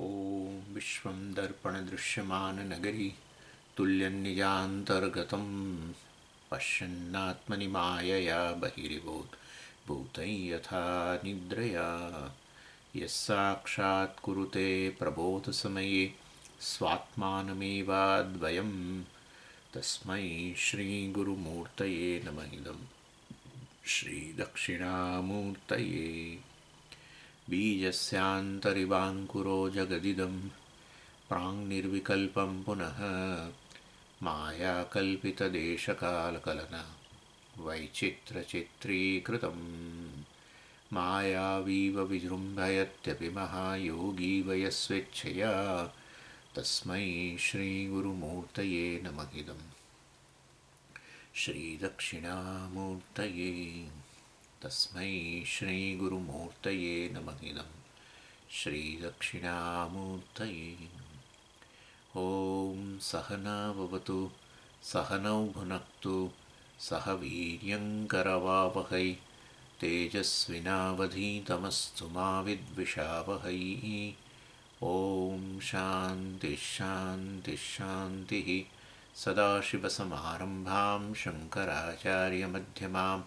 ॐ विश्वं दर्पणदृश्यमाननगरी तुल्यन्निजान्तर्गतं पश्यन्नात्मनि मायया बहिरिवोत् भूतं यथा निद्रया यस्साक्षात् कुरुते प्रबोधसमये स्वात्मानमेवाद्वयं तस्मै श्रीगुरुमूर्तये नमः इदं श्रीदक्षिणामूर्तये बीजस्यान्तरिवाङ्कुरो जगदिदं प्राङ्निर्विकल्पं पुनः मायाकल्पितदेशकालकलना वैचित्रचित्रीकृतं मायावीव विजृम्भयत्यपि महायोगी वयस्वेच्छया तस्मै श्रीगुरुमूर्तये नमः इदं श्रीदक्षिणामूर्तये तस्मै श्रीगुरुमूर्तये नमः इदं श्रीदक्षिणामूर्तये ॐ सहना भवतु सहनौ भुनक्तु सह वीर्यङ्करवावहै तेजस्विनावधीतमस्तु मा विद्विषावहै ॐ शान्तिः शान्तिः शान्तिः सदाशिवसमारम्भां शङ्कराचार्यमध्यमाम्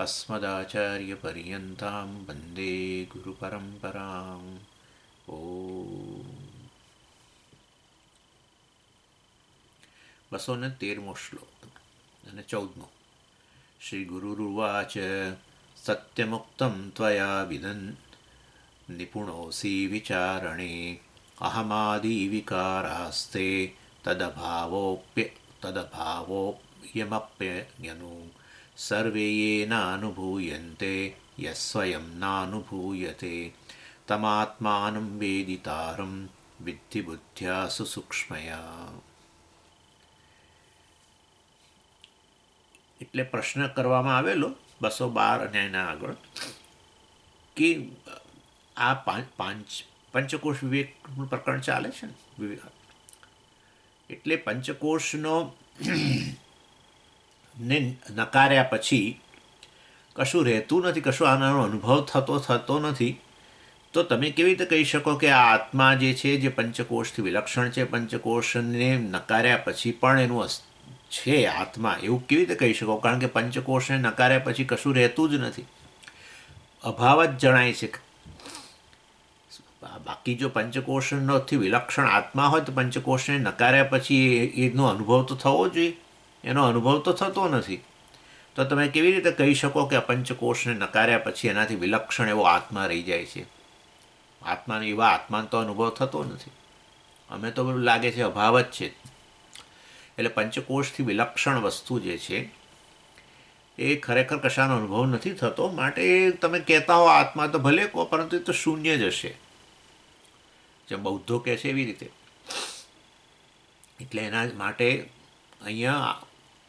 अस्मदाचार्यपर्यन्तां वन्दे गुरुपरम्पराम् ॐ 213મો શ્લોક અને 14મો. શ્રી ગુરુરુવાચ સત્યમુક્તં ત્વયા વિદન નિપુણોસી વિચારણે અહમાદિવિકારાસ્તે તદભાવોયમપ્યનુ સર્વે યેનાનુભૂયન્તે યસ્વયં નાનુભૂયતે તમાત્માनं વેદિતારં વિદ્ધિ બુદ્ધ્યા સુસૂક્ષ્મયા. એટલે પ્રશ્ન કરવામાં આવેલો 212 અને એના આગળ કે આ પંચકોશ વિવેકનું પ્રકરણ ચાલે છે ને, એટલે પંચકોશનો ને નકાર્યા પછી કશું રહેતું નથી, કશું આનો અનુભવ થતો નથી, તો તમે કેવી રીતે કહી શકો કે આ આત્મા જે છે, જે પંચકોશથી વિલક્ષણ છે, પંચકોશને નકાર્યા પછી પણ એનું છે આત્મા, એવું કેવી રીતે કહી શકો? કારણ કે પંચકોશને નકાર્યા પછી કશું રહેતું જ નથી, અભાવ જ જણાય છે. બાકી જો પંચકોશથી વિલક્ષણ આત્મા હોય તો પંચકોશને નકાર્યા પછી એનો અનુભવ તો થવો જોઈએ, એનો અનુભવ તો થતો નથી. તો તમે કેવી રીતે કહી શકો કે આ પંચકોશને નકાર્યા પછી એનાથી વિલક્ષણ એવો આત્મા રહી જાય છે? આત્માને એવા આત્માનો તો અનુભવ થતો નથી. અમે તો બધું લાગે છે અભાવ જ છે. એટલે પંચકોશથી વિલક્ષણ વસ્તુ જે છે એ ખરેખર કશાનો અનુભવ નથી થતો. માટે તમે કહેતા હો આત્મા તો ભલે કહો, પરંતુ એ તો શૂન્ય જ હશે, જેમ બૌદ્ધો કહે છે એવી રીતે. એટલે એના માટે અહીંયા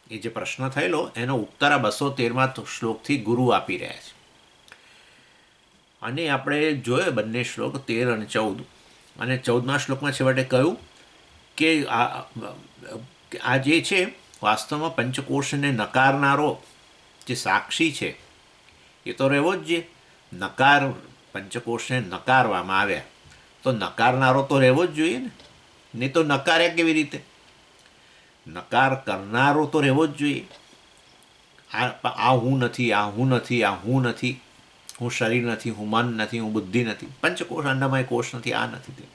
એ જે પ્રશ્ન થયેલો એનો ઉત્તર આ 213મા શ્લોકથી ગુરુ આપી રહ્યા છે. અને આપણે જોયો બંને શ્લોક 13 અને 14. અને 14મા શ્લોકમાં છેવટે કહ્યું કે આ જે છે વાસ્તવમાં પંચકોશને નકારનારો જે સાક્ષી છે એ તો રહેવો જ જે પંચકોશને નકારવામાં આવ્યા તો નકારનારો તો રહેવો જ જોઈએ ને, નહીં તો નકાર્યા કેવી રીતે? નકાર કરનારો તો રહેવો જ જોઈએ. આ હું નથી, આ હું નથી, આ હું નથી, હું શરીર નથી, હું મન નથી, હું બુદ્ધિ નથી, પંચકોશ અન્નમય કોશ નથી, આ નથી તે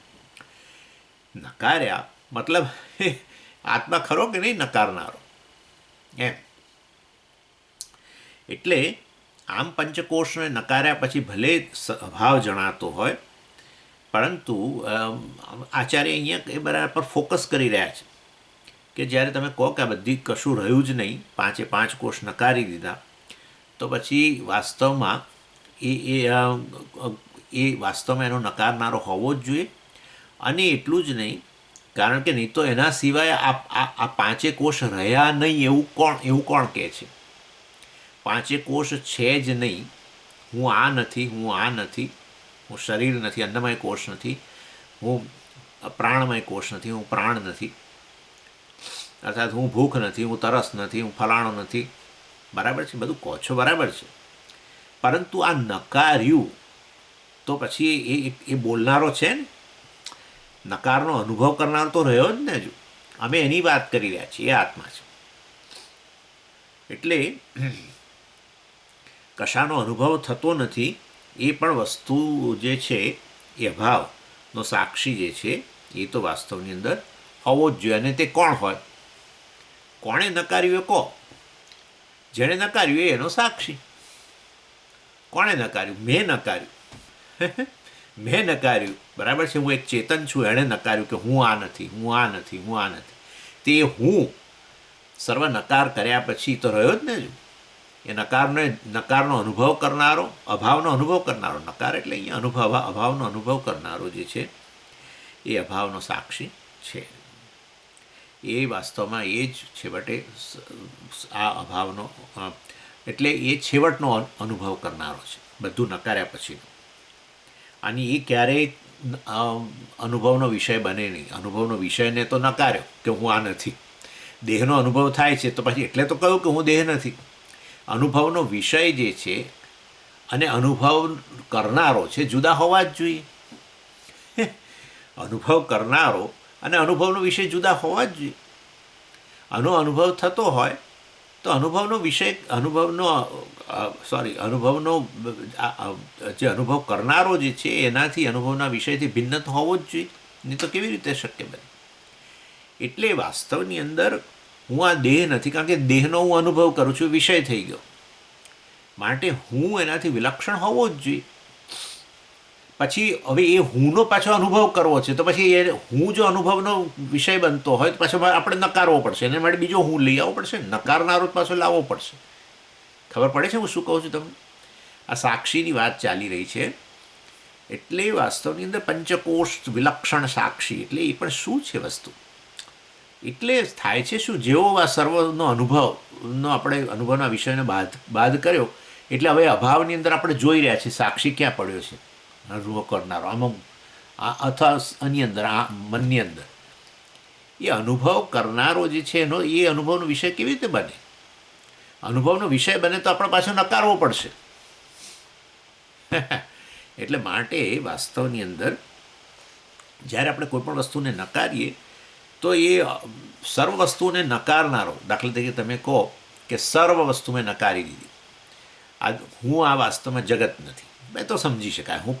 નકાર્યા. મતલબ આત્મા ખરો કે નહીં નકારનારો એમ. એટલે આમ પંચકોશને નકાર્યા પછી ભલે અભાવ જણાતો હોય, પરંતુ આચાર્ય અહીંયા એ બરાબર પર ફોકસ કરી રહ્યા છે કે જ્યારે તમે કહો કે આ બધી કશું રહ્યું જ નહીં, 5 કોશ નકારી દીધા, તો પછી વાસ્તવમાં એ વાસ્તવમાં એનો નકારનારો હોવો જ જોઈએ. અને એટલું જ નહીં, કારણ કે નહીં તો એના સિવાય આ 5 કોશ રહ્યા નહીં એવું કોણ કહે છે? 5 કોશ છે જ નહીં. હું આ નથી, હું આ નથી, હું શરીર નથી, અન્નમય કોશ નથી, હું પ્રાણમય કોશ નથી, હું પ્રાણ નથી, અર્થાત હું ભૂખ નથી, હું તરસ નથી, હું ફલાણો નથી. બરાબર છે, બધું કહો છો બરાબર છે, પરંતુ આ નકાર્યું તો પછી એ બોલનારો છે ને નકારનો અનુભવ કરનાર તો રહ્યો જ ને. જો અમે એની વાત કરી રહ્યા છીએ, એ આત્મા છે. એટલે કશાનો અનુભવ થતો નથી એ પણ વસ્તુ જે છે એ અભાવનો સાક્ષી જે છે એ તો વાસ્તવની અંદર હોવો જ જોઈએ. અને તે કોણ હોય? કોણે નકાર્યું એ કહો. જેણે નકાર્યું એ એનો સાક્ષી. કોણે નકાર્યું? મેં નકાર્યું. મેં નકાર્યું, બરાબર છે. હું એક ચેતન છું, એણે નકાર્યું કે હું આ નથી, હું આ નથી, હું આ નથી. તે હું સર્વ નકાર કર્યા પછી તો રહ્યો જ ને. જો એ નકારનો અનુભવ કરનારો, અભાવનો અનુભવ કરનારો, નકાર એટલે અહીંયા અનુભવ, અભાવનો અનુભવ કરનારો જે છે એ અભાવનો સાક્ષી છે. એ વાસ્તવમાં એ જ છેવટે આ અભાવનો એટલે એ છેવટનો અનુભવ કરનારો છે, બધું નકાર્યા પછીનો. અને એ ક્યારેય અનુભવનો વિષય બને નહીં. અનુભવનો વિષયને તો નકાર્યો કે હું આ નથી. દેહનો અનુભવ થાય છે તો પછી એટલે તો કહ્યું કે હું દેહ નથી. અનુભવનો વિષય જે છે અને અનુભવ કરનારો છે જુદા હોવા જ જોઈએ. અનુભવ કરનારો અને અનુભવનો વિષય જુદા હોવા જ જોઈએ. અનુભવ થતો હોય તો અનુભવનો વિષય, અનુભવનો જે અનુભવ કરનારો જે છે એનાથી અનુભવના વિષયથી ભિન્ન તો હોવો જ જોઈએ. નહીં તો કેવી રીતે શક્ય બને? એટલે વાસ્તવની અંદર હું આ દેહ નથી, કારણ કે દેહનો હું અનુભવ કરું છું, વિષય થઈ ગયો. માટે હું એનાથી વિલક્ષણ હોવો જ જોઈએ. પછી હવે એ હુંનો પાછો અનુભવ કરવો છે તો પછી એ હું જો અનુભવનો વિષય બનતો હોય તો પાછો આપણે નકારવો પડશે. એને માટે બીજો હું લઈ આવવો પડશે, નકારનારો પાછો લાવવો પડશે. ખબર પડે છે હું શું કહું છું તમને? આ સાક્ષીની વાત ચાલી રહી છે. એટલે વાસ્તવની અંદર પંચકોશ વિલક્ષણ સાક્ષી એટલે એ પણ શું છે વસ્તુ? એટલે થાય છે શું? જેવો આ સર્વનો અનુભવનો આપણે અનુભવના વિષયને બાદ કર્યો એટલે હવે અભાવની અંદર આપણે જોઈ રહ્યા છીએ સાક્ષી ક્યાં પડ્યો છે અનુભવ કરનારો, આમાં અથવા આની અંદર, આ મનની અંદર. એ અનુભવ કરનારો જે છે એનો એ અનુભવનો વિષય કેવી રીતે બને? અનુભવનો વિષય બને તો આપણે પાછો નકારવો પડશે. એટલે માટે વાસ્તવની અંદર જ્યારે આપણે કોઈ પણ વસ્તુને નકારીએ તો એ સર્વ વસ્તુને નકારનારો, દાખલા તરીકે તમે કહો કે સર્વ વસ્તુ મેં નકારી દીધી. હું આ વાસ્તવમાં જગત નથી, મેં તો સમજી શકાય. હું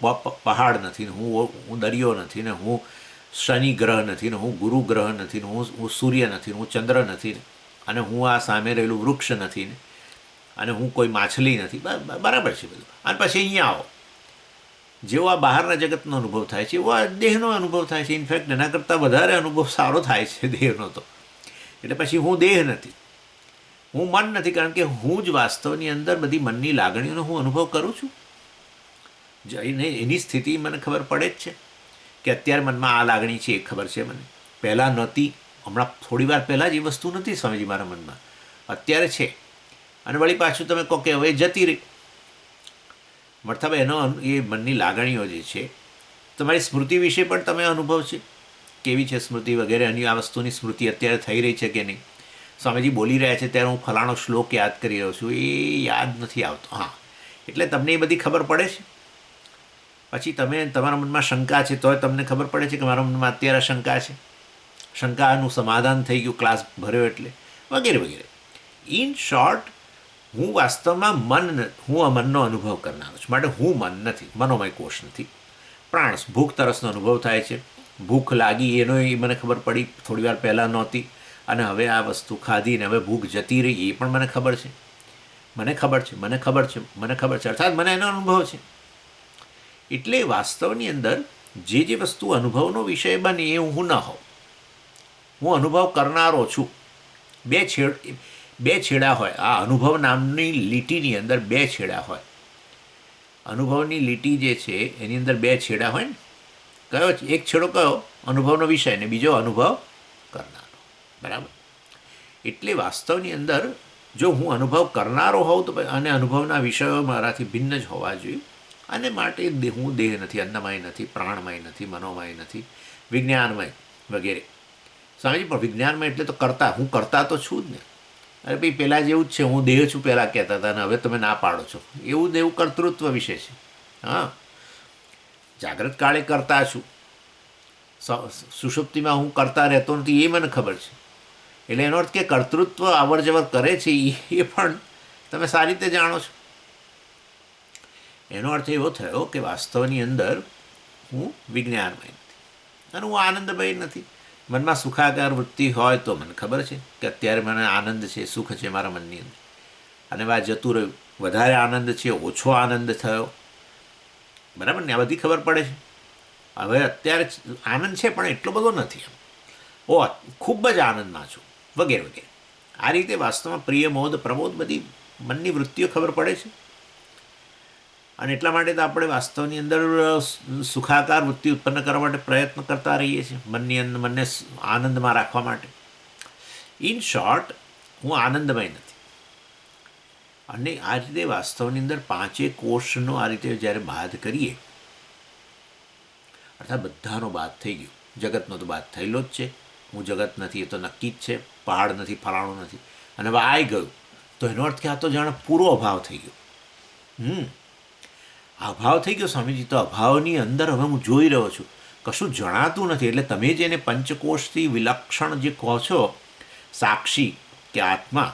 પહાડ નથી ને હું દરિયો નથી ને હું શનિ ગ્રહ નથી ને હું ગુરુ ગ્રહ નથી ને હું સૂર્ય નથી ને હું ચંદ્ર નથી ને અને હું આ સામે રહેલું વૃક્ષ નથી ને અને હું કોઈ માછલી નથી. બરાબર છે બધું. અને પછી અહીંયા આવો, જેવો આ બહારના જગતનો અનુભવ થાય છે એવો આ દેહનો અનુભવ થાય છે. ઇનફેક્ટ એના કરતાં વધારે અનુભવ સારો થાય છે દેહનો તો. એટલે પછી હું દેહ નથી, હું મન નથી, કારણ કે હું જ વાસ્તવની અંદર બધી મનની લાગણીઓનો હું અનુભવ કરું છું. એની સ્થિતિ મને ખબર પડે જ છે કે અત્યારે મનમાં આ લાગણી છે, એ ખબર છે મને. પહેલાં નહોતી, હમણાં થોડી વાર પહેલાં જ એ વસ્તુ નથી સ્વામીજી મારા મનમાં, અત્યારે છે. અને વળી પાછું તમે કહો કે હવે જતી રહી. મતલબ એનો એ મનની લાગણીઓ જે છે, તમારી સ્મૃતિ વિશે પણ તમે અનુભવ છે કેવી છે સ્મૃતિ વગેરે. અને આ વસ્તુની સ્મૃતિ અત્યારે થઈ રહી છે કે નહીં? સ્વામીજી બોલી રહ્યા છે ત્યારે હું ફલાણો શ્લોક યાદ કરી રહ્યો છું, એ યાદ નથી આવતો. હા, એટલે તમને એ બધી ખબર પડે છે. પછી તમારા મનમાં શંકા છે તોય તમને ખબર પડે છે કે મારા મનમાં અત્યારે શંકા છે, શંકાનું સમાધાન થઈ ગયું ક્લાસ ભર્યો એટલે, વગેરે વગેરે. ઇન શોર્ટ, હું વાસ્તવમાં હું આ મનનો અનુભવ કરનારો છું. માટે હું મન નથી, મનોમય કોષ નથી. પ્રાણ, ભૂખ તરસનો અનુભવ થાય છે, ભૂખ લાગી એનો એ મને ખબર પડી, થોડી વાર પહેલાં નહોતી અને હવે આ વસ્તુ ખાધી ને હવે ભૂખ જતી રહી એ પણ મને ખબર છે. અર્થાત મને એનો અનુભવ છે. એટલે વાસ્તવની અંદર જે વસ્તુ અનુભવનો વિષય બને એ હું ન હોઉં. હું અનુભવ કરનારો છું. બે છેડા હોય. આ અનુભવ નામની લીટીની અંદર બે છેડા હોય. અનુભવની લીટી જે છે એની અંદર બે છેડા હોય ને. કયો એક છેડો કયો? અનુભવનો વિષય ને બીજો અનુભવ કરનારો. બરાબર. એટલે વાસ્તવની અંદર જો હું અનુભવ કરનારો હોઉં તો અને અનુભવના વિષયો મારાથી ભિન્ન જ હોવા જોઈએ. અને માટે હું દેહ નથી, અન્નમય નથી, પ્રાણમય નથી, મનોમય નથી, વિજ્ઞાનમય વગેરે. સ્વામીજી પણ વિજ્ઞાનમય એટલે તો કરતા, હું કરતા તો છું જ ને. અરે ભાઈ પહેલાં જેવું જ છે, હું દેહ છું પહેલાં કહેતા હતા અને હવે તમે ના પાડો છો. એવું દેવું કર્તૃત્વ વિશે છે. હા, જાગ્રત કાળે કરતા છું સુષુપ્તિમાં હું કરતા રહેતો નથી એ મને ખબર છે. એટલે એનો અર્થ કે કર્તૃત્વ અવર જવર કરે છે એ પણ તમે સારી રીતે જાણો છો. એનો અર્થ એવો થયો કે વાસ્તવની અંદર હું વિજ્ઞાનમય નથી અને હું આનંદમય નથી. મનમાં સુખાકાર વૃત્તિ હોય તો મને ખબર છે કે અત્યારે મને આનંદ છે, સુખ છે મારા મનની અંદર, અને આ જતું રહ્યું. વધારે આનંદ છે, ઓછો આનંદ થયો, બરાબર ને, આ બધી ખબર પડે છે. હવે અત્યારે આનંદ છે પણ એટલો બધો નથી, ખૂબ જ આનંદમાં છું, વગેરે વગેરે. આ રીતે વાસ્તવમાં પ્રિય, મોદ, પ્રમોદ બધી મનની વૃત્તિઓ ખબર પડે છે. અને એટલા માટે તો આપણે વાસ્તવની અંદર સુખાકાર વૃત્તિ ઉત્પન્ન કરવા માટે પ્રયત્ન કરતા રહીએ છીએ, મનને આનંદમાં રાખવા માટે. ઇન શોર્ટ, હું આનંદમય નથી. અને આ રીતે વાસ્તવની અંદર પાંચે કોષનો આ રીતે જ્યારે બાદ કરીએ, અર્થાત બધાનો બાદ થઈ ગયો. જગતનો તો બાદ થયેલો જ છે. હું જગત નથી એ તો નક્કી જ છે. પહાડ નથી, ફલાણું નથી. અને હવે આવી ગયું તો એનો અર્થ કે આ તો જાણે પૂરો અભાવ થઈ ગયો. અભાવ થઈ ગયો સ્વામીજી. તો અભાવની અંદર હવે હું જોઈ રહ્યો છું, કશું જણાતું નથી. એટલે તમે જેને પંચકોષથી વિલક્ષણ જે કહો છો, સાક્ષી કે આત્મા,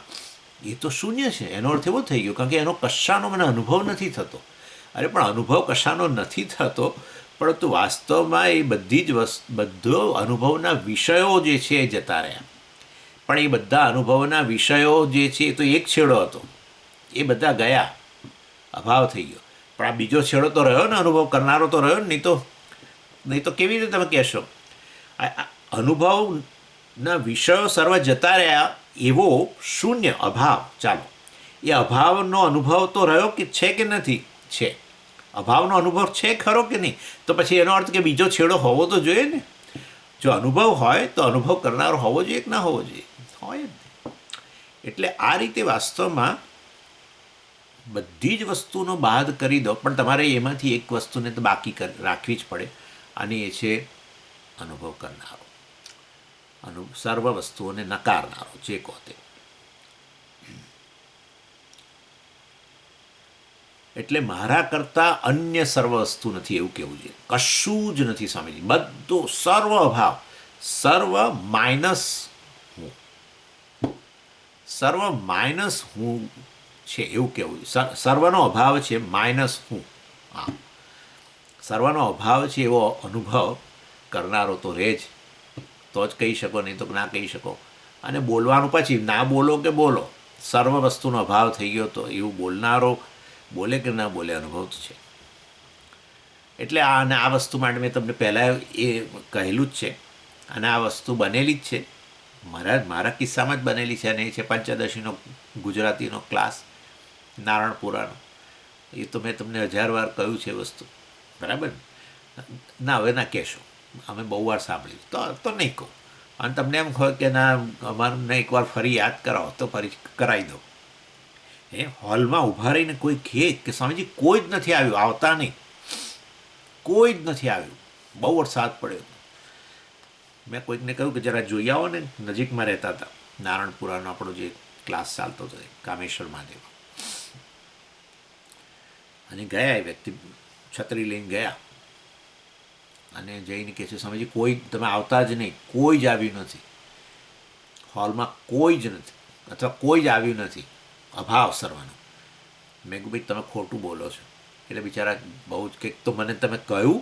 એ તો શૂન્ય છે. એનો અર્થ એવો થઈ ગયો, કારણ કે એનો કશાનો મને અનુભવ નથી થતો. અરે પણ અનુભવ કશાનો નથી થતો, પરંતુ વાસ્તવમાં એ બધી જ બધો અનુભવના વિષયો જે છે એ જતા રહ્યા. પણ એ બધા અનુભવના વિષયો જે છે એ તો એક છેડો હતો, એ બધા ગયા, અભાવ થઈ ગયો. પણ આ બીજો છેડો તો રહ્યો ને, અનુભવ કરનારો તો રહ્યો ને. નહીં તો કેવી રીતે તમે કહેશો અનુભવના વિષયો સર્વ જતા રહ્યા, એવો શૂન્ય અભાવ. ચાલો, એ અભાવનો અનુભવ તો રહ્યો કે છે કે નથી? છે. અભાવનો અનુભવ છે ખરો કે નહીં? તો પછી એનો અર્થ કે બીજો છેડો હોવો તો જોઈએ ને. જો અનુભવ હોય તો અનુભવ કરનારો હોવો જોઈએ કે ના હોવો જોઈએ? હોય જ નહીં. એટલે આ રીતે વાસ્તવમાં બધી જ વસ્તુનો બાદ કરી દો, પણ તમારે એમાંથી એક વસ્તુને તો બાકી રાખવી જ પડે, અને એ છે અનુભવ કરનારો, સર્વ વસ્તુઓને નકારનારો, જે કહો તે. એટલે મારા કરતાં અન્ય સર્વ વસ્તુ નથી એવું કહેવું જોઈએ. કશું જ નથી સ્વામીજી, બધું સર્વ અભાવ, સર્વ માઇનસ હું, સર્વ માઇનસ હું છે એવું કહેવું જોઈએ. સર્વનો અભાવ છે માઇનસ હું. હા, સર્વનો અભાવ છે એવો અનુભવ કરનારો તો રહે જ, તો જ કહી શકો, નહીં તો ના કહી શકો. અને બોલવાનું પછી ના બોલો કે બોલો, સર્વ વસ્તુનો અભાવ થઈ ગયો તો એવું બોલનારો બોલે કે ના બોલે, અનુભવ તો છે. એટલે આ વસ્તુ માટે મેં તમને પહેલાં એ કહેલું જ છે, અને આ વસ્તુ બનેલી જ છે, મારા કિસ્સામાં જ બનેલી છે. અને એ છે પંચદશીનો ગુજરાતીનો ક્લાસ, નારણપુરાનો. એ તો મેં તમને 1000 વાર કહ્યું છે વસ્તુ, બરાબર ના? હવે ના કહેશો, અમે બહુ વાર સાંભળ્યું તો નહીં કહું. અને તમને એમ હોય કે ના, અમારને એકવાર ફરી યાદ કરાવો તો ફરી કરાવી દો. હોલમાં ઊભા રહીને કોઈ કહે કે સ્વામીજી કોઈ જ નથી આવ્યું, આવતા નહીં, કોઈ જ નથી આવ્યું, બહુ વરસાદ પડ્યો. મેં કોઈકને કહ્યું કે જરા જોઈ આવો ને, નજીકમાં રહેતા હતા. નારણપુરાનો આપણો જે ક્લાસ ચાલતો હતો કામેશ્વર મહાદેવ, અને ગયા એ વ્યક્તિ છત્રી લઈને ગયા, અને જઈને કહે છે સ્વામીજી કોઈ તમે આવતા જ નહીં, કોઈ જ આવ્યું નથી, હોલમાં કોઈ જ નથી, અથવા કોઈ જ આવ્યું નથી, અભાવ સર્વનો. મેં કહ્યું ભાઈ તમે ખોટું બોલો છો. એટલે બિચારા બહુ જ કંઈક તો મને તમે કહ્યું,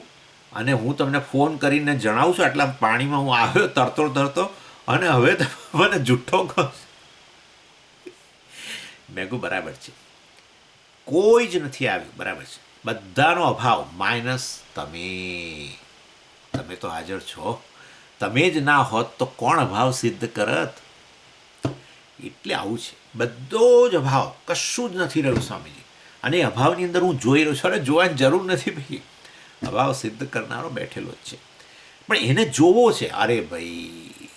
અને હું તમને ફોન કરીને જણાવું છું, આટલા પાણીમાં હું આવ્યો તરતો, અને હવે તમે મને જુઠ્ઠો કહો. મેં કહ્યું બરાબર છે, કોઈ જ નથી આવ્યું, બરાબર છે, બધાનો અભાવ માઇનસ તમે તો હાજર છો. તમે જ ના હોત તો કોણ અભાવ સિદ્ધ કરત? એટલે આવું છે, બધો જ અભાવ, કશું જ નથી રહ્યું સ્વામીજી. અને એ અભાવની અંદર હું જોઈ રહ્યો છું. અરે જોવાની જરૂર નથી ભાઈ, અભાવ સિદ્ધ કરનારો બેઠેલો જ છે. પણ એને જોવો છે. અરે ભાઈ,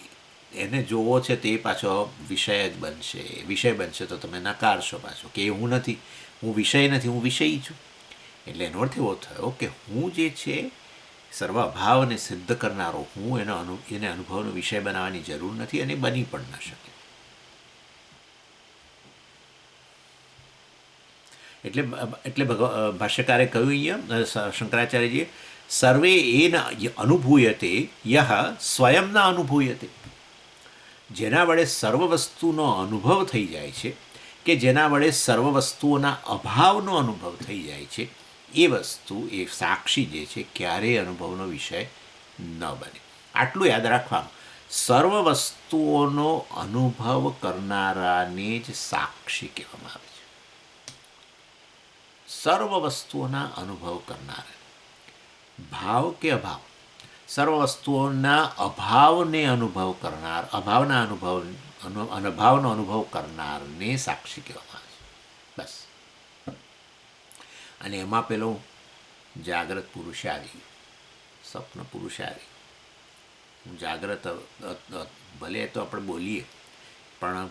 એને જોવો છે તે પાછો વિષય જ બનશે. વિષય બનશે તો તમે નકારશો પાછો કે હું નથી, હું વિષય નથી, હું વિષયી છું. એટલે એનો અર્થ એવો થયો કે હું જે છે સર્વ અભાવને સિદ્ધ કરનારો હું, એને અનુભવનો વિષય બનાવવાની જરૂર નથી, અને બની પણ ન શકે. એટલે ભાષ્યકારે કહ્યું અહીંયા શંકરાચાર્યજીએ, સર્વે એન અનુભૂયતે યહ સ્વયં ન અનુભૂયતે. જેના વડે સર્વ વસ્તુનો અનુભવ થઈ જાય છે, કે જેના વડે સર્વ વસ્તુઓના અભાવનો અનુભવ થઈ જાય છે, એ વસ્તુ, એ સાક્ષી જે છે, ક્યારેય અનુભવનો વિષય ન બને. આટલું યાદ રાખવાનું. સર્વ વસ્તુઓનો અનુભવ કરનારાને જ સાક્ષી કહેવામાં આવે છે. સર્વ વસ્તુઓના અનુભવ કરનારા, ભાવ કે અભાવ, સર્વ વસ્તુઓના અભાવને અનુભવ કરનાર, અભાવનો અનુભવ કરનારને સાક્ષી કહેવામાં આવે છે. બસ. અને એમાં પેલો જાગ્રત પુરુષ આવી, સ્વપ્ન પુરુષ આવી. જાગ્રત ભલે તો આપણે બોલીએ, પણ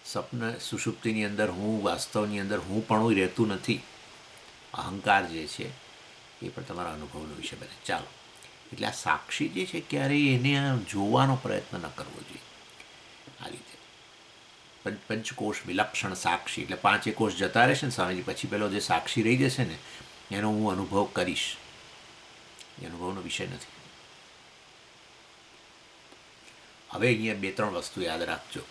સ્વપ્ન સુષુપ્તિની અંદર હું, વાસ્તવની અંદર હું પણ રહેતું નથી. અહંકાર જે છે એ પણ તમારા અનુભવનો વિષય બને. ચાલો, એટલે આ સાક્ષી જે છે, ક્યારેય એને જોવાનો પ્રયત્ન ન કરવો જોઈએ. આ રીતે પંચકોશ વિલક્ષણ સાક્ષી, એટલે 5 કોષ જતા રહેશે ને સ્વામીજી, પછી પેલો જે સાક્ષી રહી જશે ને, એનો હું અનુભવ કરીશ. એ અનુભવનો વિષય નથી. હવે અહીંયા 2-3 વસ્તુ યાદ રાખજો.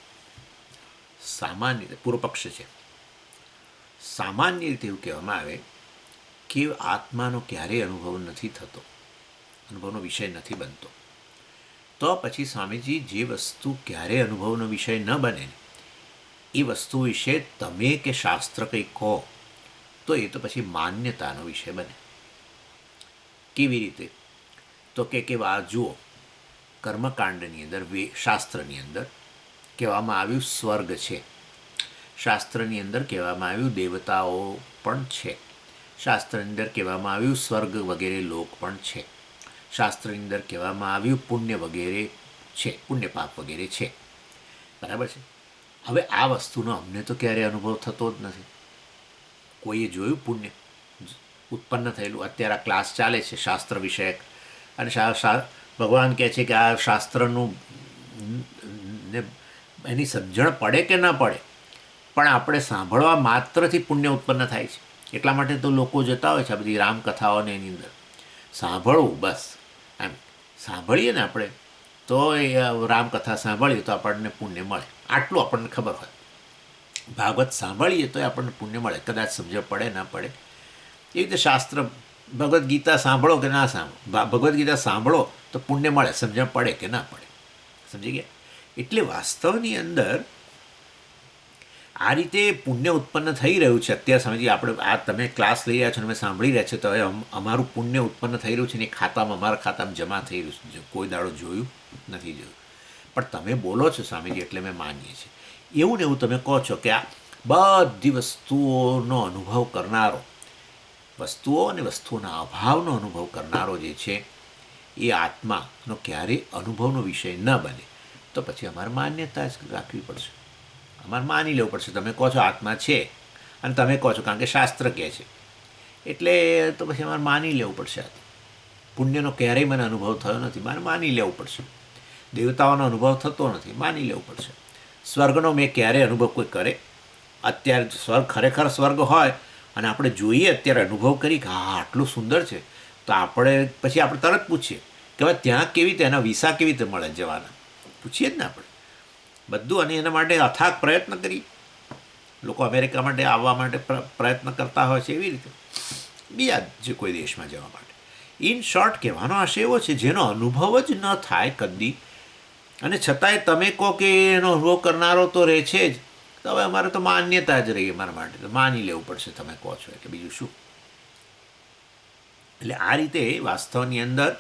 સામાન્ય રીતે પૂર્વ પક્ષ છે. સામાન્ય રીતે એવું કહેવામાં આવે કે આત્માનો ક્યારેય અનુભવ નથી થતો, અનુભવનો વિષય નથી બનતો. તો પછી સ્વામીજી, જે વસ્તુ ક્યારેય અનુભવનો વિષય ન બને, એ વસ્તુ વિશે તમે કે શાસ્ત્ર કંઈ કહો, તો એ તો પછી માન્યતાનો વિષય બને. કેવી રીતે? તો કે આ જુઓ, કર્મકાંડની અંદર, શાસ્ત્રની અંદર કહેવામાં આવ્યું સ્વર્ગ છે, શાસ્ત્રની અંદર કહેવામાં આવ્યું દેવતાઓ પણ છે, શાસ્ત્રની અંદર કહેવામાં આવ્યું સ્વર્ગ વગેરે લોક પણ છે, શાસ્ત્રની અંદર કહેવામાં આવ્યું પુણ્ય વગેરે છે, પુણ્ય પાપ વગેરે છે. બરાબર છે. હવે આ વસ્તુનો અમને તો ક્યારેય અનુભવ થતો જ નથી. કોઈએ જોયું પુણ્ય ઉત્પન્ન થયેલું? અત્યારે આ ક્લાસ ચાલે છે શાસ્ત્ર વિષયક, અને ભગવાન કહે છે કે આ શાસ્ત્રનું ને એની સમજણ પડે કે ન પડે, પણ આપણે સાંભળવા માત્રથી પુણ્ય ઉત્પન્ન થાય છે. એટલા માટે તો લોકો જતા હોય છે આ બધી રામકથાઓને એની અંદર સાંભળવું. બસ એમ સાંભળીએ ને આપણે, તો એ રામકથા સાંભળીએ તો આપણને પુણ્ય મળે, આટલું આપણને ખબર હોય. ભાગવત સાંભળીએ તો આપણને પુણ્ય મળે, કદાચ સમજ પડે ના પડે. એ રીતે શાસ્ત્ર, ભગવદ્ ગીતા સાંભળો કે ના સાંભળો, ભગવદ્ ગીતા સાંભળો તો પુણ્ય મળે, સમજણ પડે કે ના પડે. સમજી ગયા? એટલે વાસ્તવની અંદર આ રીતે પુણ્ય ઉત્પન્ન થઈ રહ્યું છે. અત્યારે સમજીએ આપણે, આ તમે ક્લાસ લઈ રહ્યા છો, તમે સાંભળી રહ્યા છો, તો હવે અમારું પુણ્ય ઉત્પન્ન થઈ રહ્યું છે ને એ ખાતામાં, અમારા ખાતામાં જમા થઈ રહ્યું છે. કોઈ દાડો જોયું નથી જોયું, પણ તમે બોલો છો સ્વામીજી એટલે અમે માનીએ છીએ. એવું ને એવું તમે કહો છો કે આ બધી વસ્તુઓનો અનુભવ કરનારો, વસ્તુઓ અને વસ્તુઓના અભાવનો અનુભવ કરનારો જે છે, એ આત્માનો ક્યારેય અનુભવનો વિષય ન બને, તો પછી અમારે માન્યતા જ રાખવી પડશે, અમારે માની લેવું પડશે. તમે કહો છો આત્મા છે, અને તમે કહો છો કારણ કે શાસ્ત્ર કહે છે, એટલે તો પછી અમારે માની લેવું પડશે. આ પુણ્યનો ક્યારેય મને અનુભવ થયો નથી, મારે માની લેવું પડશે. દેવતાઓનો અનુભવ થતો નથી, માની લેવું પડશે. સ્વર્ગનો મેં ક્યારેય અનુભવ કોઈ કરે? અત્યારે સ્વર્ગ ખરેખર સ્વર્ગ હોય અને આપણે જોઈએ, અત્યારે અનુભવ કરી કે હા આટલું સુંદર છે, તો આપણે પછી આપણે તરત પૂછીએ કે હવે ત્યાં કેવી રીતે, એના વિસા કેવી રીતે મળે જવાના? પૂછીએ જ ને આપણે બધું. અને એના માટે અથાગ પ્રયત્ન કરી. લોકો અમેરિકા માટે આવવા માટે પ્રયત્ન કરતા હોય છે, એવી રીતે બીજા જે કોઈ દેશમાં જવા માટે. ઇન શોર્ટ, કહેવાનો આશય એવો છે, જેનો અનુભવ જ ન થાય કદી, અને છતાંય તમે કહો કે એનો અનુભવ કરનારો તો રહે છે જ, તો હવે અમારે તો માન્યતા જ રહી અમારા માટે, તો માની લેવું પડશે તમે કહો છો એટલે, બીજું શું. એટલે આ રીતે વાસ્તવની અંદર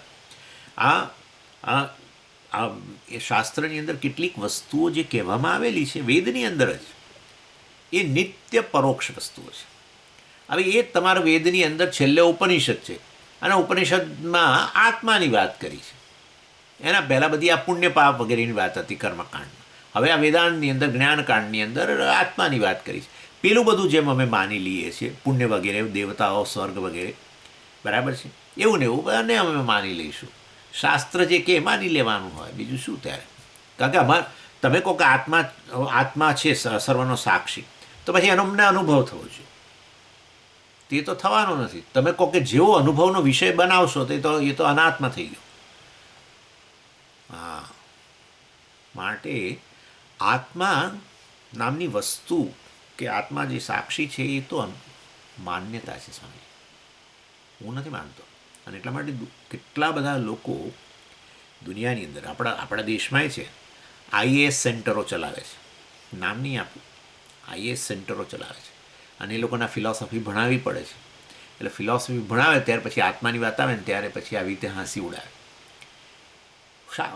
આ એ શાસ્ત્રની અંદર કેટલીક વસ્તુઓ જે કહેવામાં આવેલી છે વેદની અંદર જ, એ નિત્ય પરોક્ષ વસ્તુઓ છે. હવે એ તમારા વેદની અંદર છેલ્લે ઉપનિષદ છે, અને ઉપનિષદમાં આત્માની વાત કરી છે. એના પહેલાં બધી આ પુણ્ય પાપ વગેરેની વાત હતી કર્મકાંડમાં. હવે આ વેદાંતની અંદર, જ્ઞાનકાંડની અંદર આત્માની વાત કરી છે. પેલું બધું જેમ અમે માની લઈએ છીએ, પુણ્ય વગેરે, દેવતાઓ, સ્વર્ગ વગેરે, બરાબર છે, એવું ને એવું અને અમે માની લઈશું. શાસ્ત્ર જે કે માની લેવાનું હોય, બીજું શું ત્યારે. કારણ કે તમે કહો કે આત્મા છે સર્વનો સાક્ષી, તો પછી એનો અમને અનુભવ થવો જોઈએ. તે તો થવાનો નથી. તમે કહો કે જેવો અનુભવનો વિષય બનાવશો એ તો અનાત્મ થઈ ગયો. હા, માટે આત્મા નામની વસ્તુ કે આત્મા જે સાક્ષી છે એ તો માન્યતા છે સ્વામી, હું નથી માનતો. અને એટલા માટે કેટલા બધા લોકો દુનિયાની અંદર આપણા દેશમાંય છે, આઈએએસ સેન્ટરો ચલાવે છે. નામ નહીં આપું, આઈએએસ સેન્ટરો ચલાવે છે. અને એ લોકોના ફિલોસોફી ભણાવવી પડે છે. એટલે ફિલોસોફી ભણાવે ત્યાર પછી આત્માની વાત આવે ને ત્યારે પછી આવી રીતે હસી ઉડાવે.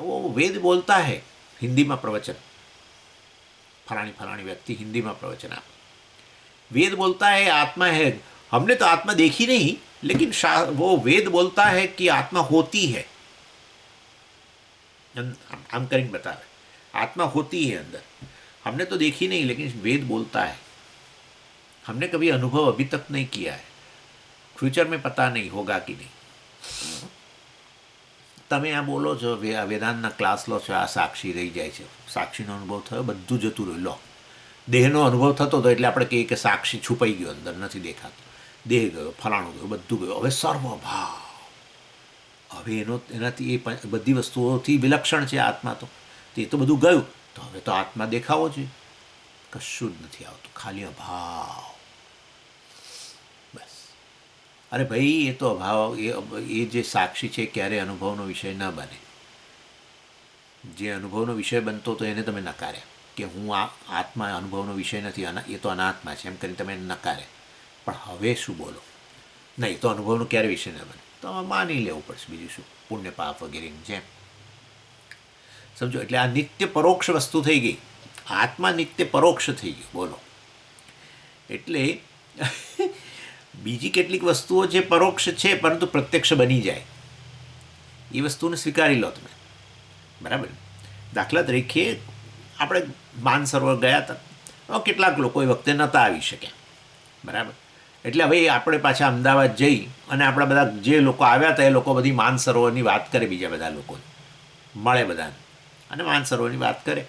वो वेद बोलता है, हिंदी में प्रवचन, फलानी व्यक्ति हिंदी में प्रवचन आप, वेद बोलता है आत्मा है. हमने तो आत्मा देखी नहीं, लेकिन वो वेद बोलता है कि आत्मा होती है. हम करेंगे बतावे, आत्मा होती है अंदर, हमने तो देखी नहीं, लेकिन वेद बोलता है. हमने कभी अनुभव अभी तक नहीं किया है, फ्यूचर में पता नहीं होगा कि नहीं. તમે આ બોલો છો, વેદાંતના ક્લાસ લો છો, આ સાક્ષી રહી જાય છે, સાક્ષીનો અનુભવ થયો, બધું જતું રહ્યું. લો, દેહનો અનુભવ થતો હતો એટલે આપણે કહીએ કે સાક્ષી છુપાઈ ગયો, અંદર નથી દેખાતો, દેહ ગયો, ફલાણું ગયું, બધું ગયું. હવે સર્વભાવ, હવે એનાથી એ બધી વસ્તુઓથી વિલક્ષણ છે આત્મા. તો એ તો બધું ગયું, તો હવે તો આત્મા દેખાવો જોઈએ. કશું જ નથી આવતું, ખાલી અભાવ. બસ. અરે ભાઈ, એ તો અભાવ, એ જે સાક્ષી છે ક્યારે અનુભવનો વિષય ન બને. જે અનુભવનો વિષય બનતો તો એને તમે નકાર્યા કે હું આ આત્મા અનુભવનો વિષય નથી, એ તો અનાત્મા છે, એમ કરીને તમે નકારે. પણ હવે શું બોલો? નહીં, તો અનુભવનો ક્યારે વિષય ન બને, તો માની લેવું પડશે. બીજું શું? પુણ્ય પાપ વગેરેની જેમ સમજો. એટલે આ નિત્ય પરોક્ષ વસ્તુ થઈ ગઈ. આત્મા નિત્ય પરોક્ષ થઈ ગયું. બોલો. એટલે બીજી કેટલીક વસ્તુઓ જે પરોક્ષ છે પરંતુ પ્રત્યક્ષ બની જાય, એ વસ્તુને સ્વીકારી લો તમે. બરાબર. દાખલા તરીકે આપણે માનસરોવર ગયા હતા, કેટલાક લોકો એ વખતે નહોતા આવી શક્યા. બરાબર. એટલે હવે આપણે પાછા અમદાવાદ જઈ અને આપણા બધા જે લોકો આવ્યા હતા એ લોકો બધી માનસરોવરની વાત કરે, બીજા બધા લોકોને મળે બધાને અને માનસરોવરની વાત કરે.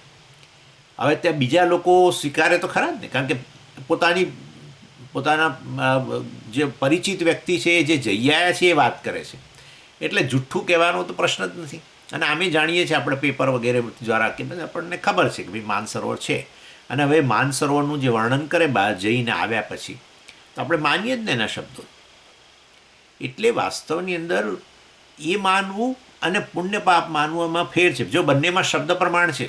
હવે ત્યાં બીજા લોકો સ્વીકારે તો ખરા જ ને, કારણ કે પોતાના જે પરિચિત વ્યક્તિ છે, જે જઈ આવ્યા છે, એ વાત કરે છે. એટલે જુઠ્ઠું કહેવાનો તો પ્રશ્ન જ નથી. અને અમે જાણીએ છીએ, આપણે પેપર વગેરે દ્વારા કે આપણને ખબર છે કે ભાઈ માનસરોવર છે. અને હવે માનસરોવરનું જે વર્ણન કરે બહાર જઈને આવ્યા પછી, તો આપણે માનીએ જ ને એના શબ્દો. એટલે વાસ્તવની અંદર એ માનવું અને પુણ્ય પાપ માનવામાં ફેર છે. જો બંનેમાં શબ્દ પ્રમાણ છે,